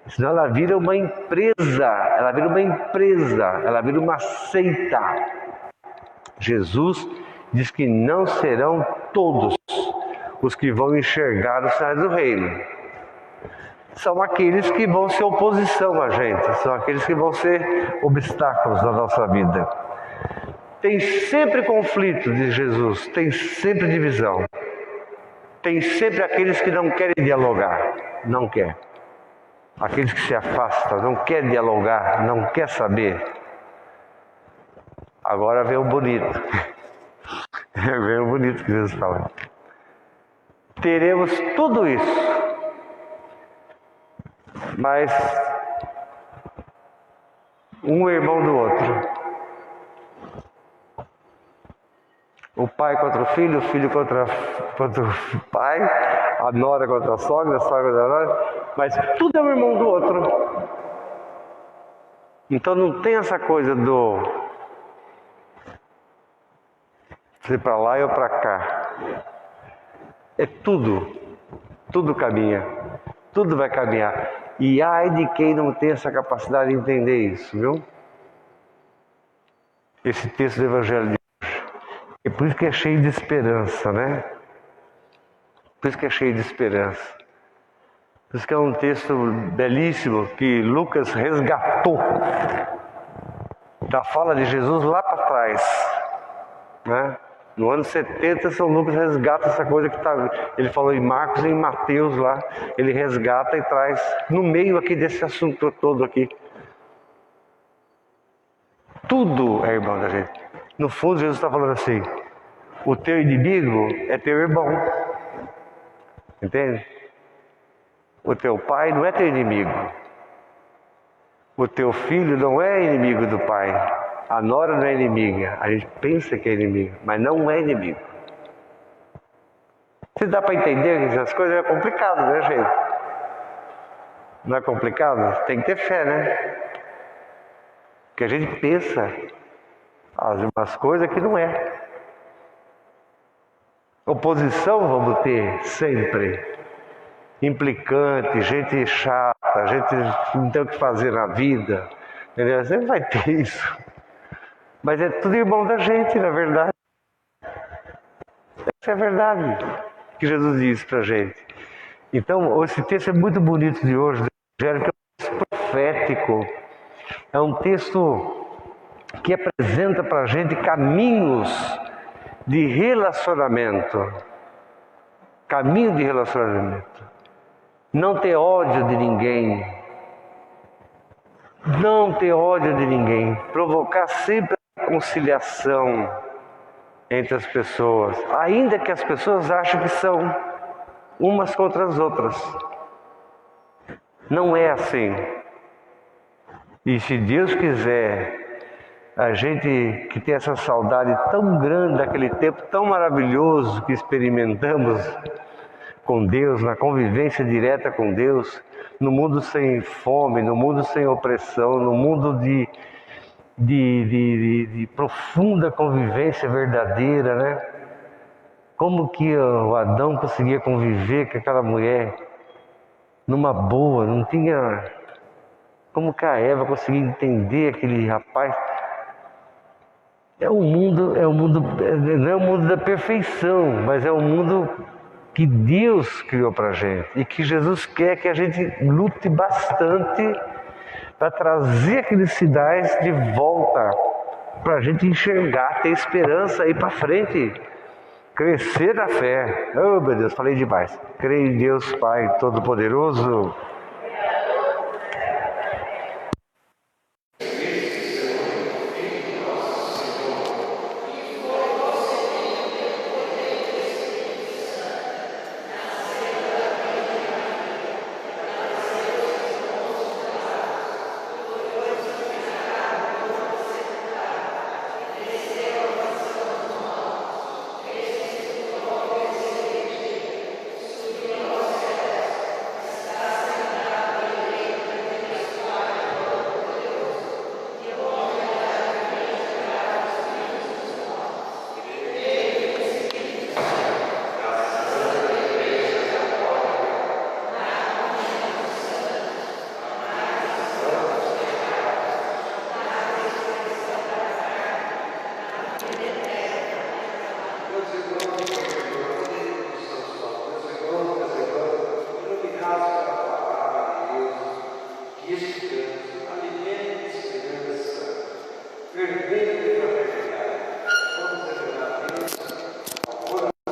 senão ela vira uma empresa, ela vira uma seita. Jesus diz que não serão todos os que vão enxergar os sinais do reino. São aqueles que vão ser oposição a gente, são aqueles que vão ser obstáculos na nossa vida. Tem sempre conflito de Jesus, tem sempre divisão. Tem sempre aqueles que não querem dialogar, não quer. Aqueles que se afastam, não querem dialogar, não quer saber. Agora vem o bonito. Vem o bonito que Jesus fala. Teremos tudo isso, mas um irmão do outro. O pai contra o filho contra o pai, a nora contra a sogra contra a nora, mas tudo é um irmão do outro. Então não tem essa coisa do ir para lá e eu para cá. É tudo caminha, tudo vai caminhar. E ai de quem não tem essa capacidade de entender isso, viu? Esse texto do Evangelho de é por isso que é cheio de esperança, né? Por isso que é cheio de esperança. Por isso que é um texto belíssimo que Lucas resgatou da fala de Jesus lá para trás, né? No ano 70, São Lucas resgata essa coisa que ele falou em Marcos e em Mateus lá. Ele resgata e traz no meio aqui desse assunto todo aqui. Tudo é irmão da gente. No fundo, Jesus está falando assim: o teu inimigo é teu irmão. Entende? O teu pai não é teu inimigo. O teu filho não é inimigo do pai. A nora não é inimiga. A gente pensa que é inimigo, mas não é inimigo. Se dá para entender que essas coisas é complicado, né, gente? Não é complicado? Tem que ter fé, né? Porque a gente pensa umas coisas que não é. Oposição vamos ter sempre. Implicante, gente chata, gente que não tem o que fazer na vida. Entendeu? Sempre vai ter isso. Mas é tudo irmão da gente, na verdade. Essa é a verdade que Jesus disse pra gente. Então, esse texto é muito bonito de hoje, do Evangelho, que é um texto profético. É um texto que apresenta para a gente caminhos de relacionamento. Caminho de relacionamento. Não ter ódio de ninguém. Não ter ódio de ninguém. Provocar sempre a conciliação entre as pessoas. Ainda que as pessoas achem que são umas contra as outras. Não é assim. E se Deus quiser, a gente que tem essa saudade tão grande daquele tempo tão maravilhoso que experimentamos com Deus, na convivência direta com Deus, no mundo sem fome, no mundo sem opressão, no mundo de profunda convivência verdadeira, né? Como que o Adão conseguia conviver com aquela mulher numa boa, não tinha... Como que a Eva conseguia entender aquele rapaz? não é o mundo da perfeição, mas é o mundo que Deus criou para a gente e que Jesus quer que a gente lute bastante para trazer aqueles sinais de volta, para a gente enxergar, ter esperança e ir para frente, crescer na fé. Oh meu Deus, falei demais. Creio em Deus Pai Todo-Poderoso.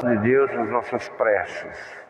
De Deus nas nossas preces.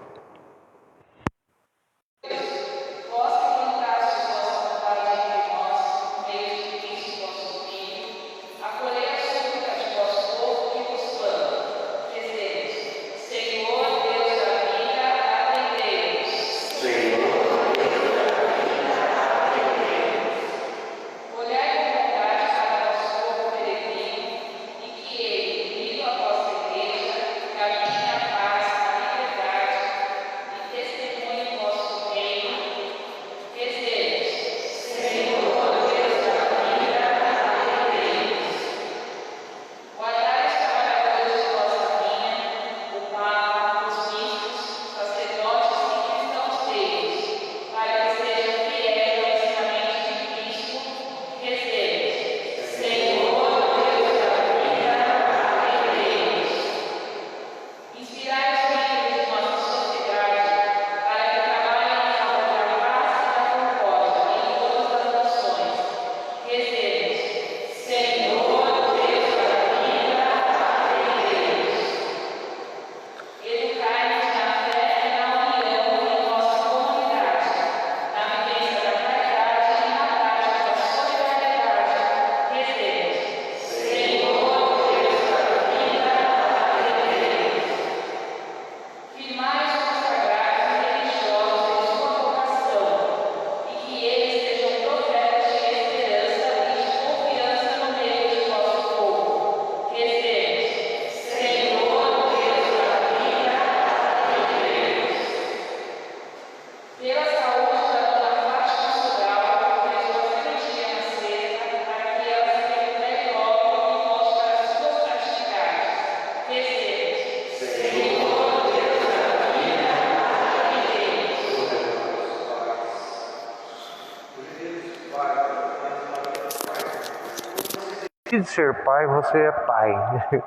De ser pai, você é pai.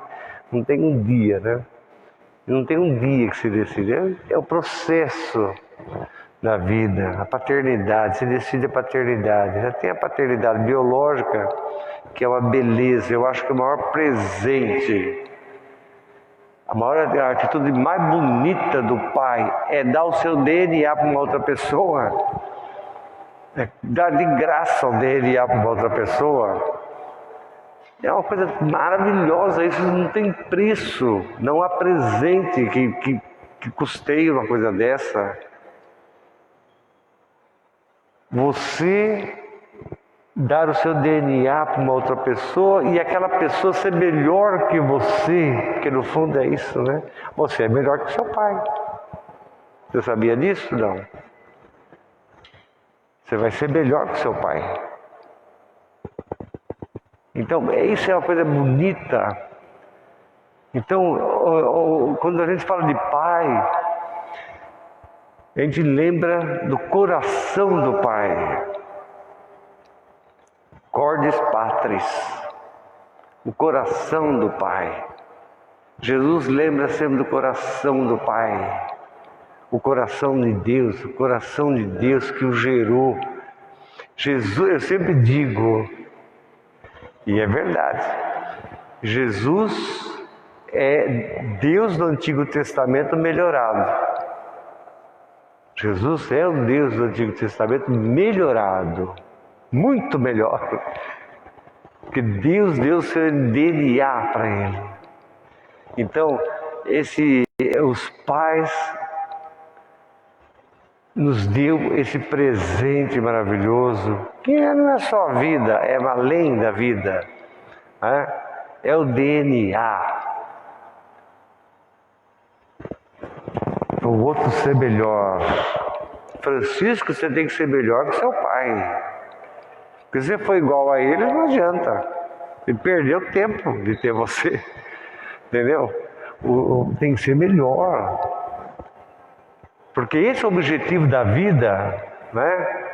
Não tem um dia, né? Não tem um dia que se decide. É o processo da vida, a paternidade. Se decide a paternidade. Já tem a paternidade biológica, que é uma beleza. Eu acho que o maior presente, a atitude mais bonita do pai é dar o seu DNA para uma outra pessoa. É dar de graça o DNA para uma outra pessoa. É uma coisa maravilhosa, isso não tem preço, não há presente que custeie uma coisa dessa. Você dar o seu DNA para uma outra pessoa e aquela pessoa ser melhor que você, porque no fundo é isso, né? Você é melhor que seu pai. Você sabia disso? Não. Você vai ser melhor que seu pai. Então, isso é uma coisa bonita. Então, quando a gente fala de pai, a gente lembra do coração do pai. Cordis Patris. o coração do Pai. Jesus lembra sempre do coração do Pai, o coração de Deus, o coração de Deus que o gerou. Jesus, eu sempre digo, e é verdade, Jesus é Deus do Antigo Testamento melhorado. Jesus é o Deus do Antigo Testamento melhorado, muito melhor, porque Deus deu seu DNA para ele. Então, os pais nos deu esse presente maravilhoso, que não é só a vida, é além da vida, né? É o DNA. O outro ser melhor. Francisco, você tem que ser melhor que seu pai. Porque se você for igual a ele, não adianta. Ele perdeu tempo de ter você. Entendeu? Tem que ser melhor. Porque esse é o objetivo da vida, né?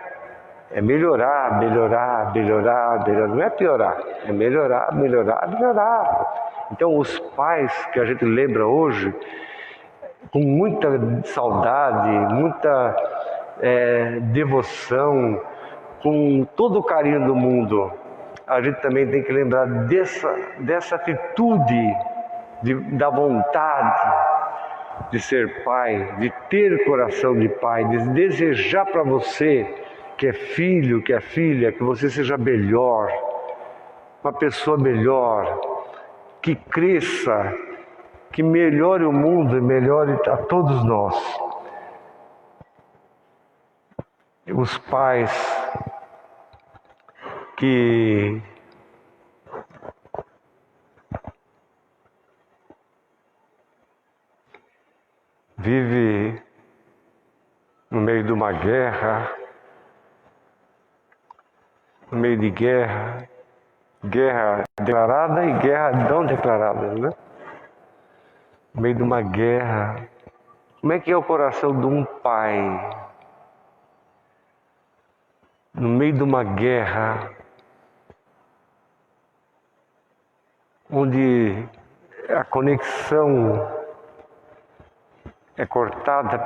É melhorar, melhorar, melhorar, melhorar. Não é piorar, é melhorar, melhorar, melhorar. Então os pais que a gente lembra hoje, com muita saudade, muita devoção, com todo o carinho do mundo, a gente também tem que lembrar dessa atitude, da vontade de ser pai, de ter coração de pai, de desejar para você, que é filho, que é filha, que você seja melhor, uma pessoa melhor, que cresça, que melhore o mundo e melhore a todos nós. Os pais que vivem no meio de uma guerra, no meio de guerra declarada e guerra não declarada, né? No meio de uma guerra, como é que é o coração de um pai? No meio de uma guerra, onde a conexão é cortada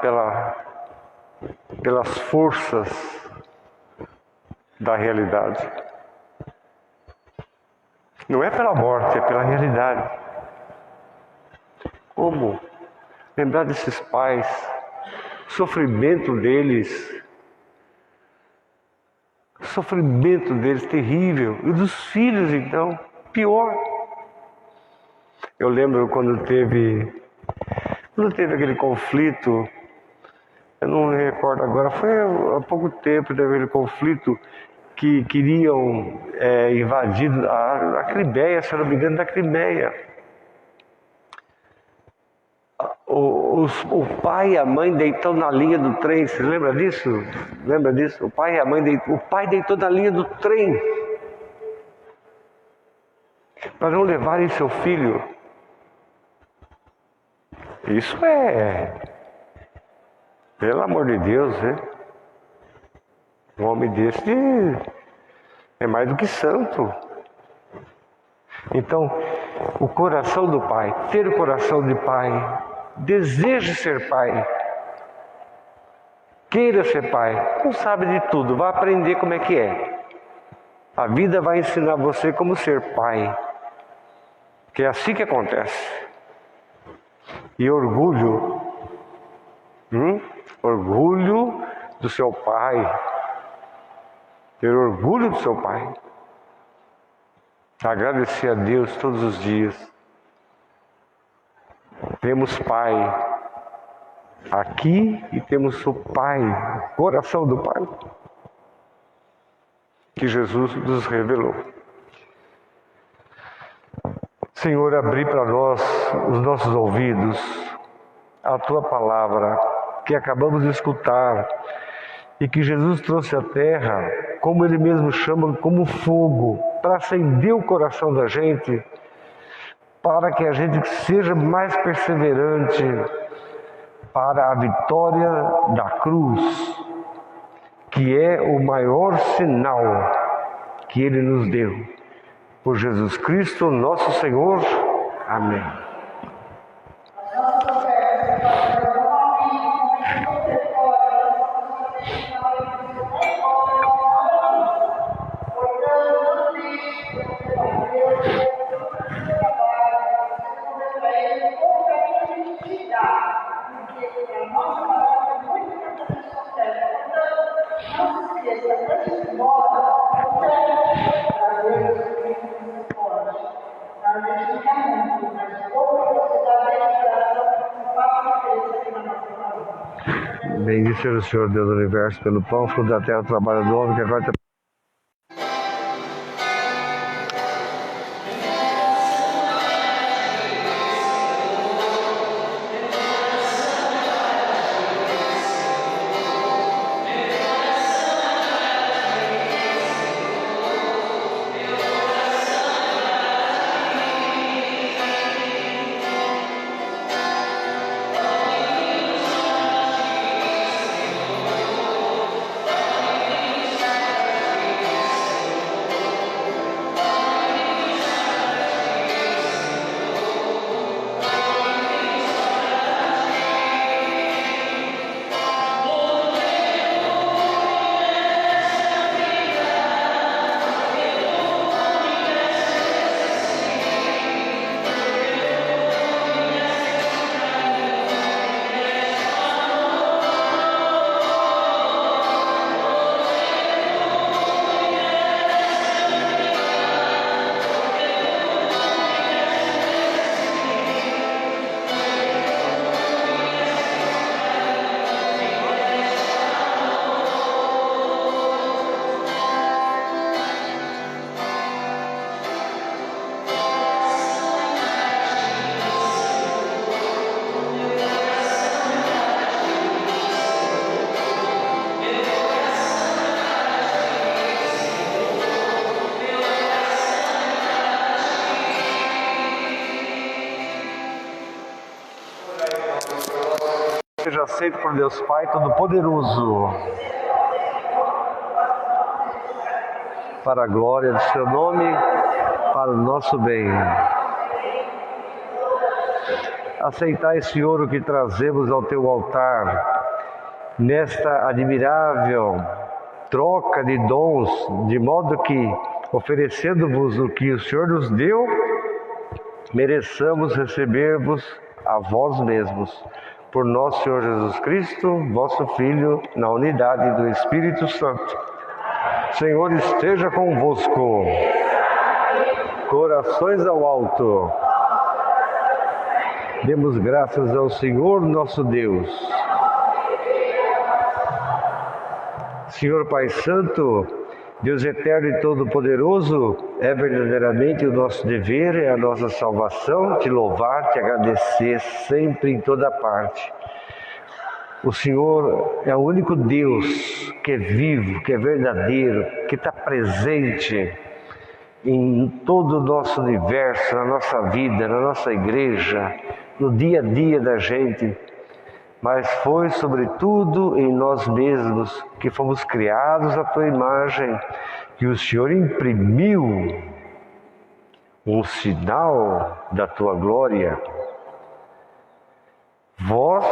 pelas forças da realidade. Não é pela morte, é pela realidade. Como lembrar desses pais, o sofrimento deles terrível, e dos filhos então, pior. Eu lembro quando teve aquele conflito, eu não me recordo agora, foi há pouco tempo, teve aquele conflito que queriam invadir a Crimeia, se eu não me engano, da Crimeia. O pai e a mãe deitou na linha do trem, você lembra disso? Lembra disso? O pai e a mãe o pai deitou na linha do trem para não levarem seu filho. Isso pelo amor de Deus, né? Um homem desse é mais do que santo. Então, o coração do pai, ter o coração de pai, deseje ser pai, queira ser pai, não sabe de tudo, vai aprender como é que é. A vida vai ensinar você como ser pai, que é assim que acontece. E orgulho do seu pai, ter orgulho do seu pai, agradecer a Deus todos os dias. Temos pai aqui e temos o pai, o coração do pai, que Jesus nos revelou. Senhor, abri para nós os nossos ouvidos, a Tua palavra, que acabamos de escutar, e que Jesus trouxe à terra, como Ele mesmo chama, como fogo, para acender o coração da gente, para que a gente seja mais perseverante para a vitória da cruz, que é o maior sinal que Ele nos deu. Por Jesus Cristo, nosso Senhor. Amém. Bendito seja o Senhor, Deus do Universo, pelo pão, fruto da terra, o trabalho do homem, que agora está... Seja aceito por Deus Pai Todo-Poderoso, para a glória do seu nome, para o nosso bem. Aceitai, Senhor, o que trazemos ao teu altar, nesta admirável troca de dons, de modo que, oferecendo-vos o que o Senhor nos deu, mereçamos receber-vos a vós mesmos. Por nosso Senhor Jesus Cristo, vosso Filho, na unidade do Espírito Santo. Senhor esteja convosco. Corações ao alto. Demos graças ao Senhor nosso Deus. Senhor Pai Santo, Deus eterno e todo-poderoso, é verdadeiramente o nosso dever, é a nossa salvação, te louvar, te agradecer sempre em toda parte. O Senhor é o único Deus que é vivo, que é verdadeiro, que está presente em todo o nosso universo, na nossa vida, na nossa igreja, no dia a dia da gente. Mas foi sobretudo em nós mesmos que fomos criados à tua imagem, que o Senhor imprimiu um sinal da tua glória. Vós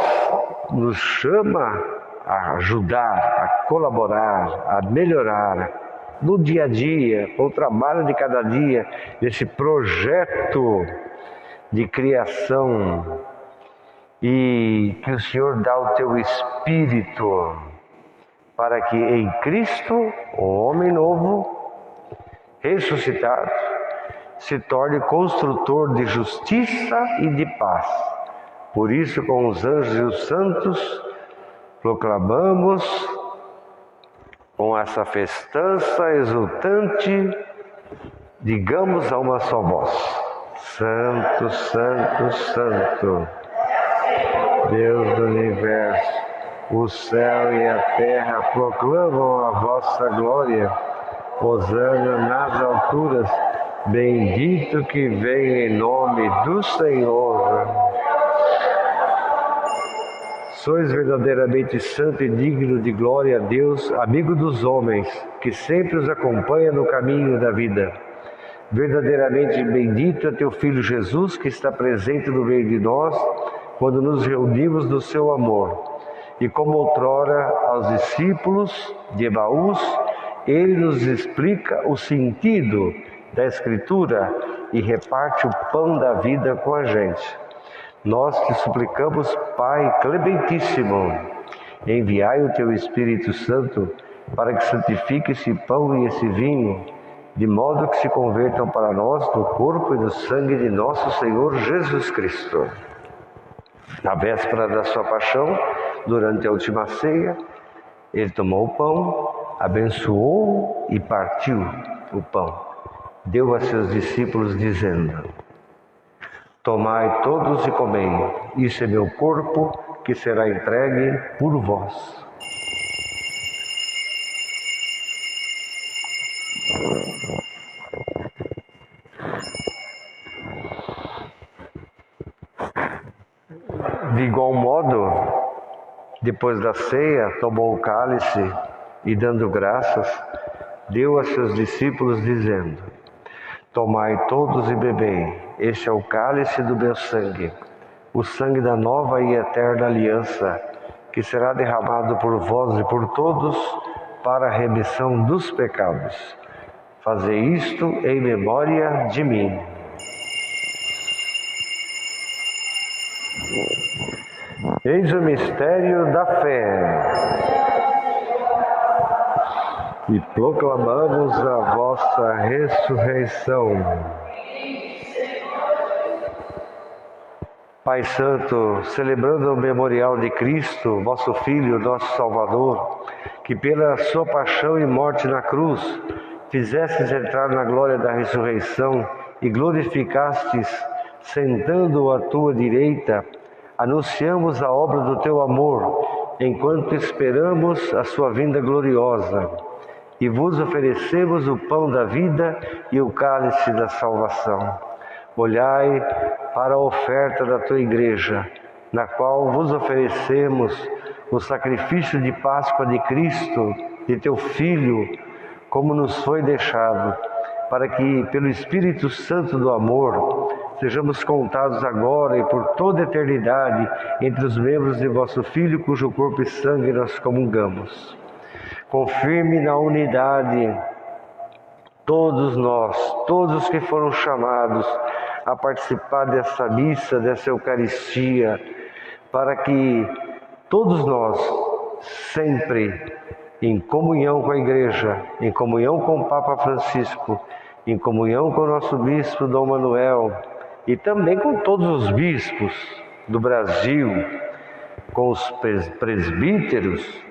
nos chama a ajudar, a colaborar, a melhorar no dia a dia, com o trabalho de cada dia, nesse projeto de criação. E que o Senhor dá o teu Espírito para que em Cristo, o homem novo, ressuscitado, se torne construtor de justiça e de paz. Por isso, com os anjos e os santos, proclamamos com essa festança exultante, digamos a uma só voz: Santo, Santo, Santo, Deus do universo, o céu e a terra proclamam a vossa glória. Hosana nas alturas, bendito que vem em nome do Senhor. Sois verdadeiramente santo e digno de glória a Deus, amigo dos homens, que sempre os acompanha no caminho da vida. Verdadeiramente bendito é teu Filho Jesus, que está presente no meio de nós, quando nos reunimos no seu amor. E como outrora aos discípulos de Emaús, ele nos explica o sentido da Escritura e reparte o pão da vida com a gente. Nós te suplicamos, Pai clementíssimo, enviai o teu Espírito Santo para que santifique esse pão e esse vinho, de modo que se convertam para nós no corpo e no sangue de nosso Senhor Jesus Cristo. Na véspera da sua paixão, durante a última ceia, ele tomou o pão, abençoou e partiu o pão. Deu a seus discípulos dizendo: tomai todos e comei, isso é meu corpo que será entregue por vós. De igual modo, depois da ceia, tomou o cálice e, dando graças, deu a seus discípulos, dizendo: tomai todos e bebei, este é o cálice do meu sangue, o sangue da nova e eterna aliança, que será derramado por vós e por todos para a remissão dos pecados. Fazei isto em memória de mim. Eis o mistério da fé. E proclamamos a vossa ressurreição. Pai Santo, celebrando o memorial de Cristo, vosso Filho, nosso Salvador, que pela sua paixão e morte na cruz, fizestes entrar na glória da ressurreição e glorificastes, sentando à tua direita, anunciamos a obra do teu amor, enquanto esperamos a sua vinda gloriosa, e vos oferecemos o pão da vida e o cálice da salvação. Olhai para a oferta da tua igreja, na qual vos oferecemos o sacrifício de Páscoa de Cristo, de teu Filho, como nos foi deixado, para que, pelo Espírito Santo do amor, sejamos contados agora e por toda a eternidade entre os membros de vosso Filho, cujo corpo e sangue nós comungamos. Confirme na unidade todos nós, todos os que foram chamados a participar dessa missa, dessa Eucaristia, para que todos nós, sempre em comunhão com a Igreja, em comunhão com o Papa Francisco, em comunhão com o nosso Bispo Dom Manuel, e também com todos os bispos do Brasil, com os presbíteros,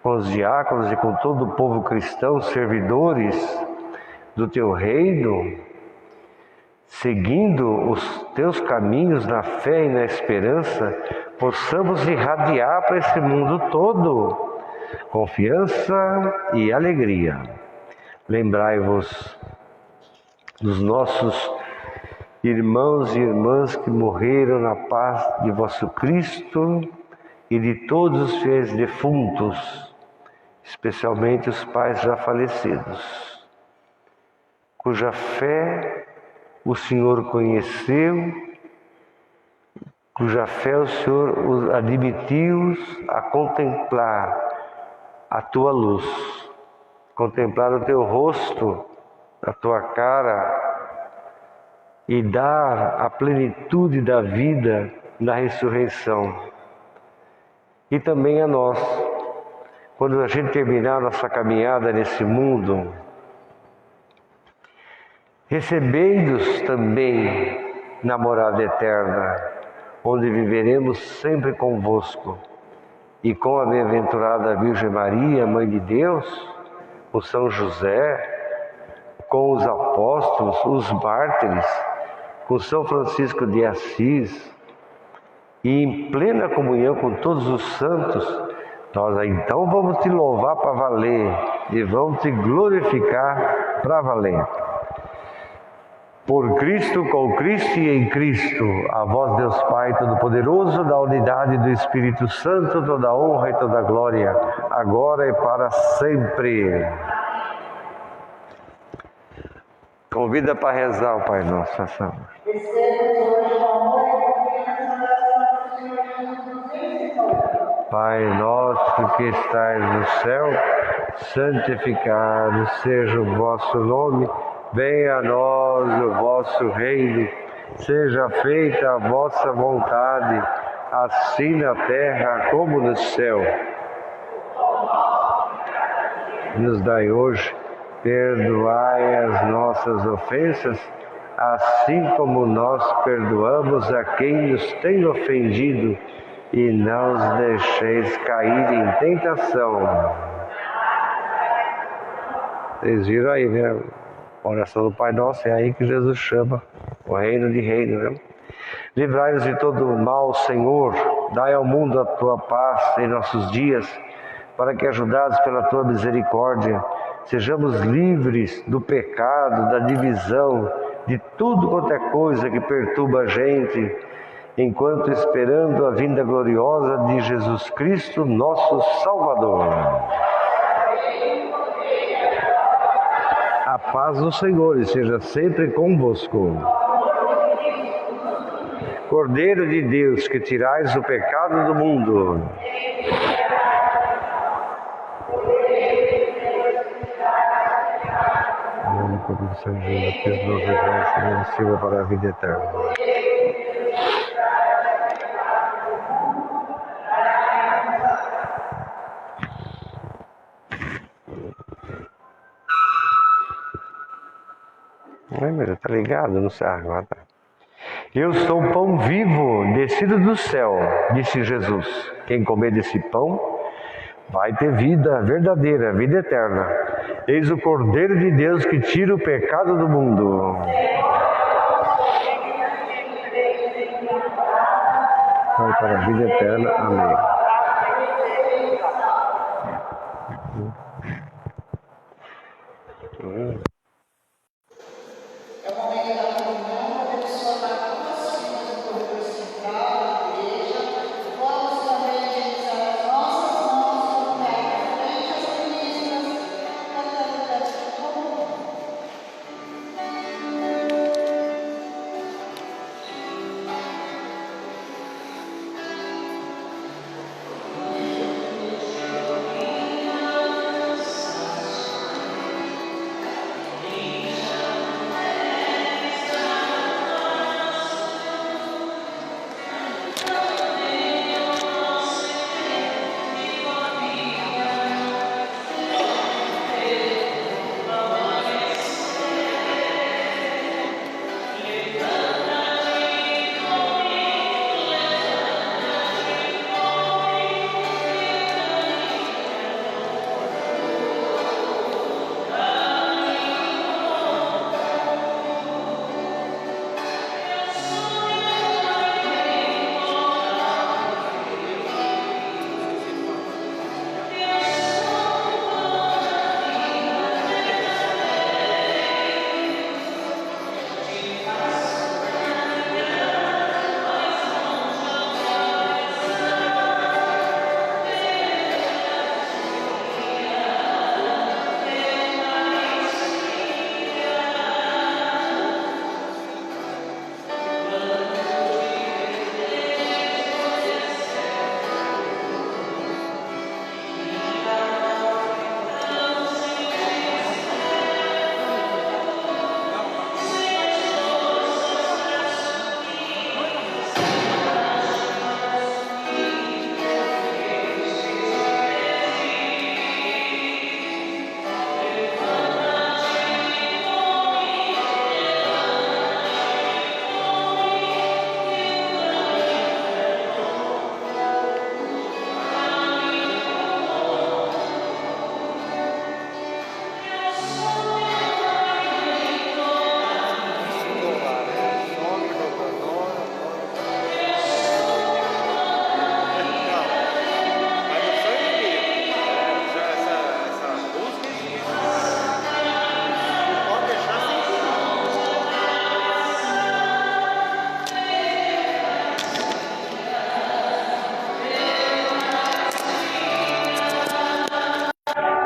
com os diáconos e com todo o povo cristão, servidores do teu reino, seguindo os teus caminhos na fé e na esperança, possamos irradiar para esse mundo todo confiança e alegria. Lembrai-vos dos nossos irmãos e irmãs que morreram na paz de vosso Cristo e de todos os fiéis defuntos, especialmente os pais já falecidos, cuja fé o Senhor conheceu, cuja fé o Senhor os admitiu a contemplar a tua luz, contemplar o teu rosto, a tua cara, e dar a plenitude da vida na ressurreição. E também a nós, quando a gente terminar nossa caminhada nesse mundo, recebei-nos também na morada eterna, onde viveremos sempre convosco, e com a bem-aventurada Virgem Maria, Mãe de Deus, com São José, com os apóstolos, os mártires, com São Francisco de Assis, e em plena comunhão com todos os santos, nós então vamos te louvar para valer, e vamos te glorificar para valer. Por Cristo, com Cristo e em Cristo, a vós Deus Pai Todo-Poderoso, da unidade do Espírito Santo, toda honra e toda glória, agora e para sempre. Convida para rezar o Pai Nosso, faça favor. Pai nosso que estais no céu, santificado seja o vosso nome, venha a nós o vosso reino, seja feita a vossa vontade, assim na terra como no céu. Nos dai hoje, perdoai as nossas ofensas, assim como nós perdoamos a quem nos tem ofendido, e não os deixeis cair em tentação. Vocês viram aí, né? A oração do Pai Nosso, é aí que Jesus chama o reino de reino, né? Livrai-nos de todo o mal, Senhor, dai ao mundo a tua paz em nossos dias, para que, ajudados pela tua misericórdia, sejamos livres do pecado, da divisão, de tudo quanto é coisa que perturba a gente, enquanto esperando a vinda gloriosa de Jesus Cristo, nosso Salvador. A paz do Senhor esteja sempre convosco. Cordeiro de Deus, que tirais o pecado do mundo, do Senhor Jesus, que nos revela sirva para a vida eterna. Mas tá ligado? Não sei agora. Tá. Eu sou o pão vivo descido do céu, disse Jesus. Quem comer desse pão vai ter vida verdadeira, vida eterna. Eis o Cordeiro de Deus que tira o pecado do mundo. Vai para a vida eterna. Amém.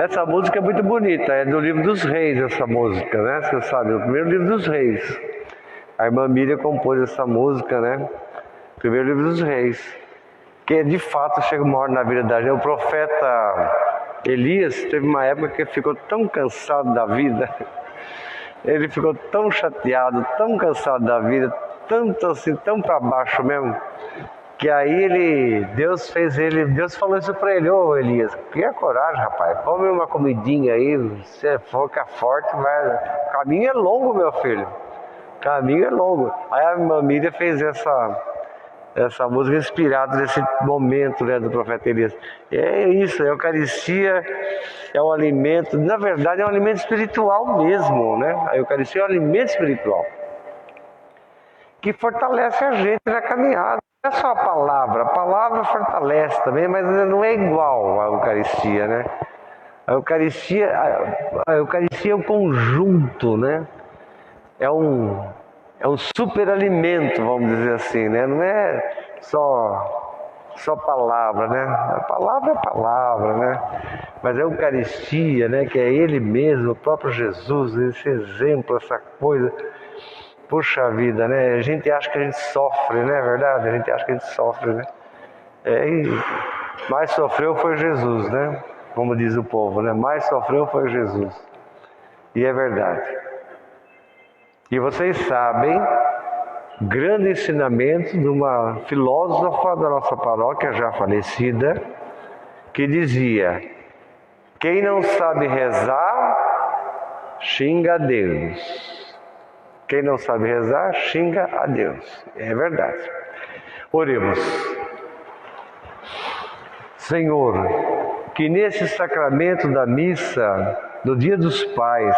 Essa música é muito bonita, é do livro dos Reis essa música, né? Você sabe, o primeiro livro dos Reis. A irmã Miriam compôs essa música, né? Primeiro livro dos Reis. Que de fato chega uma hora na vida da gente. O profeta Elias teve uma época que ficou tão cansado da vida. Ele ficou tão chateado, tão cansado da vida, tanto assim, tão para baixo mesmo. Que aí Deus falou isso para ele: ô Elias, cria coragem, rapaz, come uma comidinha aí, você for ficar forte, vai. O caminho é longo, meu filho. O caminho é longo. Aí a irmã Miriam fez essa música inspirada nesse momento, né, do profeta Elias. É isso, a Eucaristia é um alimento, na verdade é um alimento espiritual mesmo, né? A Eucaristia é um alimento espiritual que fortalece a gente na caminhada. Não é só a palavra fortalece também, mas não é igual à Eucaristia, né? A Eucaristia é um conjunto, né? É um super alimento, vamos dizer assim, né? Não é só palavra, né? A palavra é palavra, né? Mas a Eucaristia, né? Que é Ele mesmo, o próprio Jesus, esse exemplo, essa coisa. Puxa vida, né? A gente acha que a gente sofre, não é verdade? A gente acha que a gente sofre, né? E mais sofreu foi Jesus, né? Como diz o povo, né? Mais sofreu foi Jesus. E é verdade. E vocês sabem, grande ensinamento de uma filósofa da nossa paróquia, já falecida, que dizia: quem não sabe rezar, xinga a Deus. Quem não sabe rezar, xinga a Deus. É verdade. Oremos. Senhor, que nesse sacramento da missa, do Dia dos Pais,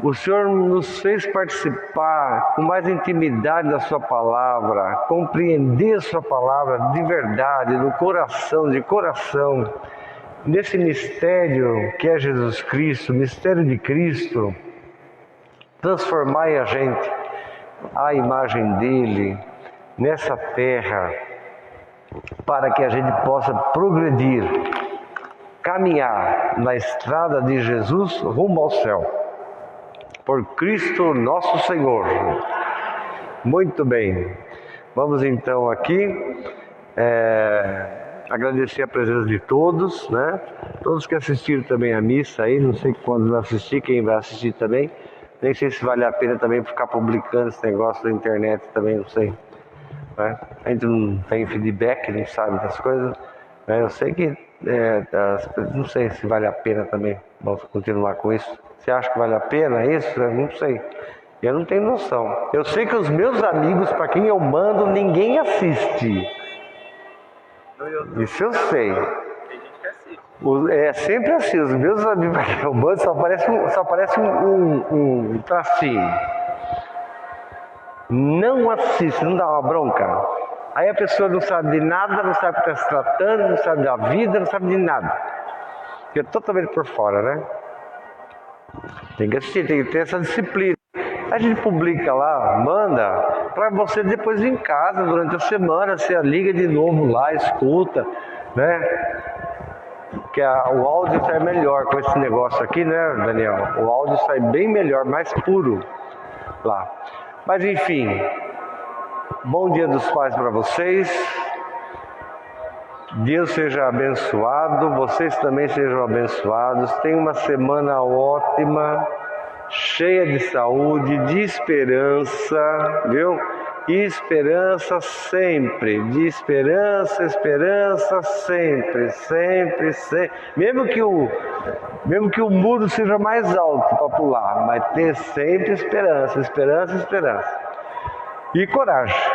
o Senhor nos fez participar com mais intimidade da Sua Palavra, compreender Sua Palavra de verdade, do coração, de coração, nesse mistério que é Jesus Cristo, mistério de Cristo. Transformai a gente à imagem dEle nessa terra, para que a gente possa progredir, caminhar na estrada de Jesus rumo ao céu. Por Cristo nosso Senhor. Muito bem. Vamos então aqui agradecer a presença de todos, né? Todos que assistiram também a missa aí, não sei quando vai assistir, quem vai assistir também. Nem sei se vale a pena também ficar publicando esse negócio na internet também, não sei. Né? A gente não tem feedback, não sabe das coisas. Né? Eu sei que, não sei se vale a pena também, vamos continuar com isso. Você acha que vale a pena isso? Eu não sei. Eu não tenho noção. Eu sei que os meus amigos, para quem eu mando, ninguém assiste. Isso eu sei. É sempre assim, os meus amigos que eu mando só aparece um tracinho. Não assiste, não dá uma bronca. Aí a pessoa não sabe de nada, não sabe o que está se tratando, não sabe da vida, não sabe de nada. Fica totalmente por fora, né? Tem que assistir, tem que ter essa disciplina. A gente publica lá, manda, para você depois ir em casa, durante a semana, você liga de novo lá, escuta, né? Que o áudio sai melhor com esse negócio aqui, né, Daniel? O áudio sai bem melhor, mais puro lá. Mas enfim, bom Dia dos Pais para vocês. Deus seja abençoado, vocês também sejam abençoados. Tenham uma semana ótima, cheia de saúde, de esperança, viu? E esperança sempre, de esperança sempre, sempre. Mesmo que o muro seja mais alto para pular, mas ter sempre esperança. E coragem.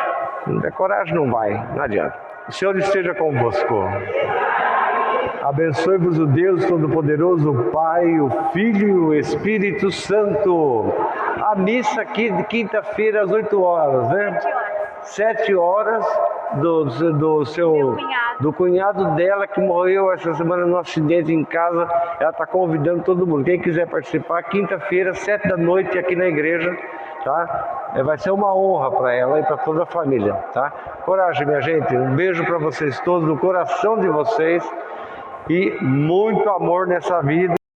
Coragem não vai, não adianta. O Senhor esteja convosco. Abençoe-vos o Deus Todo-Poderoso, o Pai, o Filho e o Espírito Santo. A missa aqui de quinta-feira às 8 horas, né? 7 horas do cunhado dela que morreu essa semana num acidente em casa. Ela está convidando todo mundo. Quem quiser participar, quinta-feira, 7 da noite aqui na igreja, tá? Vai ser uma honra para ela e para toda a família, tá? Coragem, minha gente. Um beijo para vocês todos, no coração de vocês. e muito amor nessa vida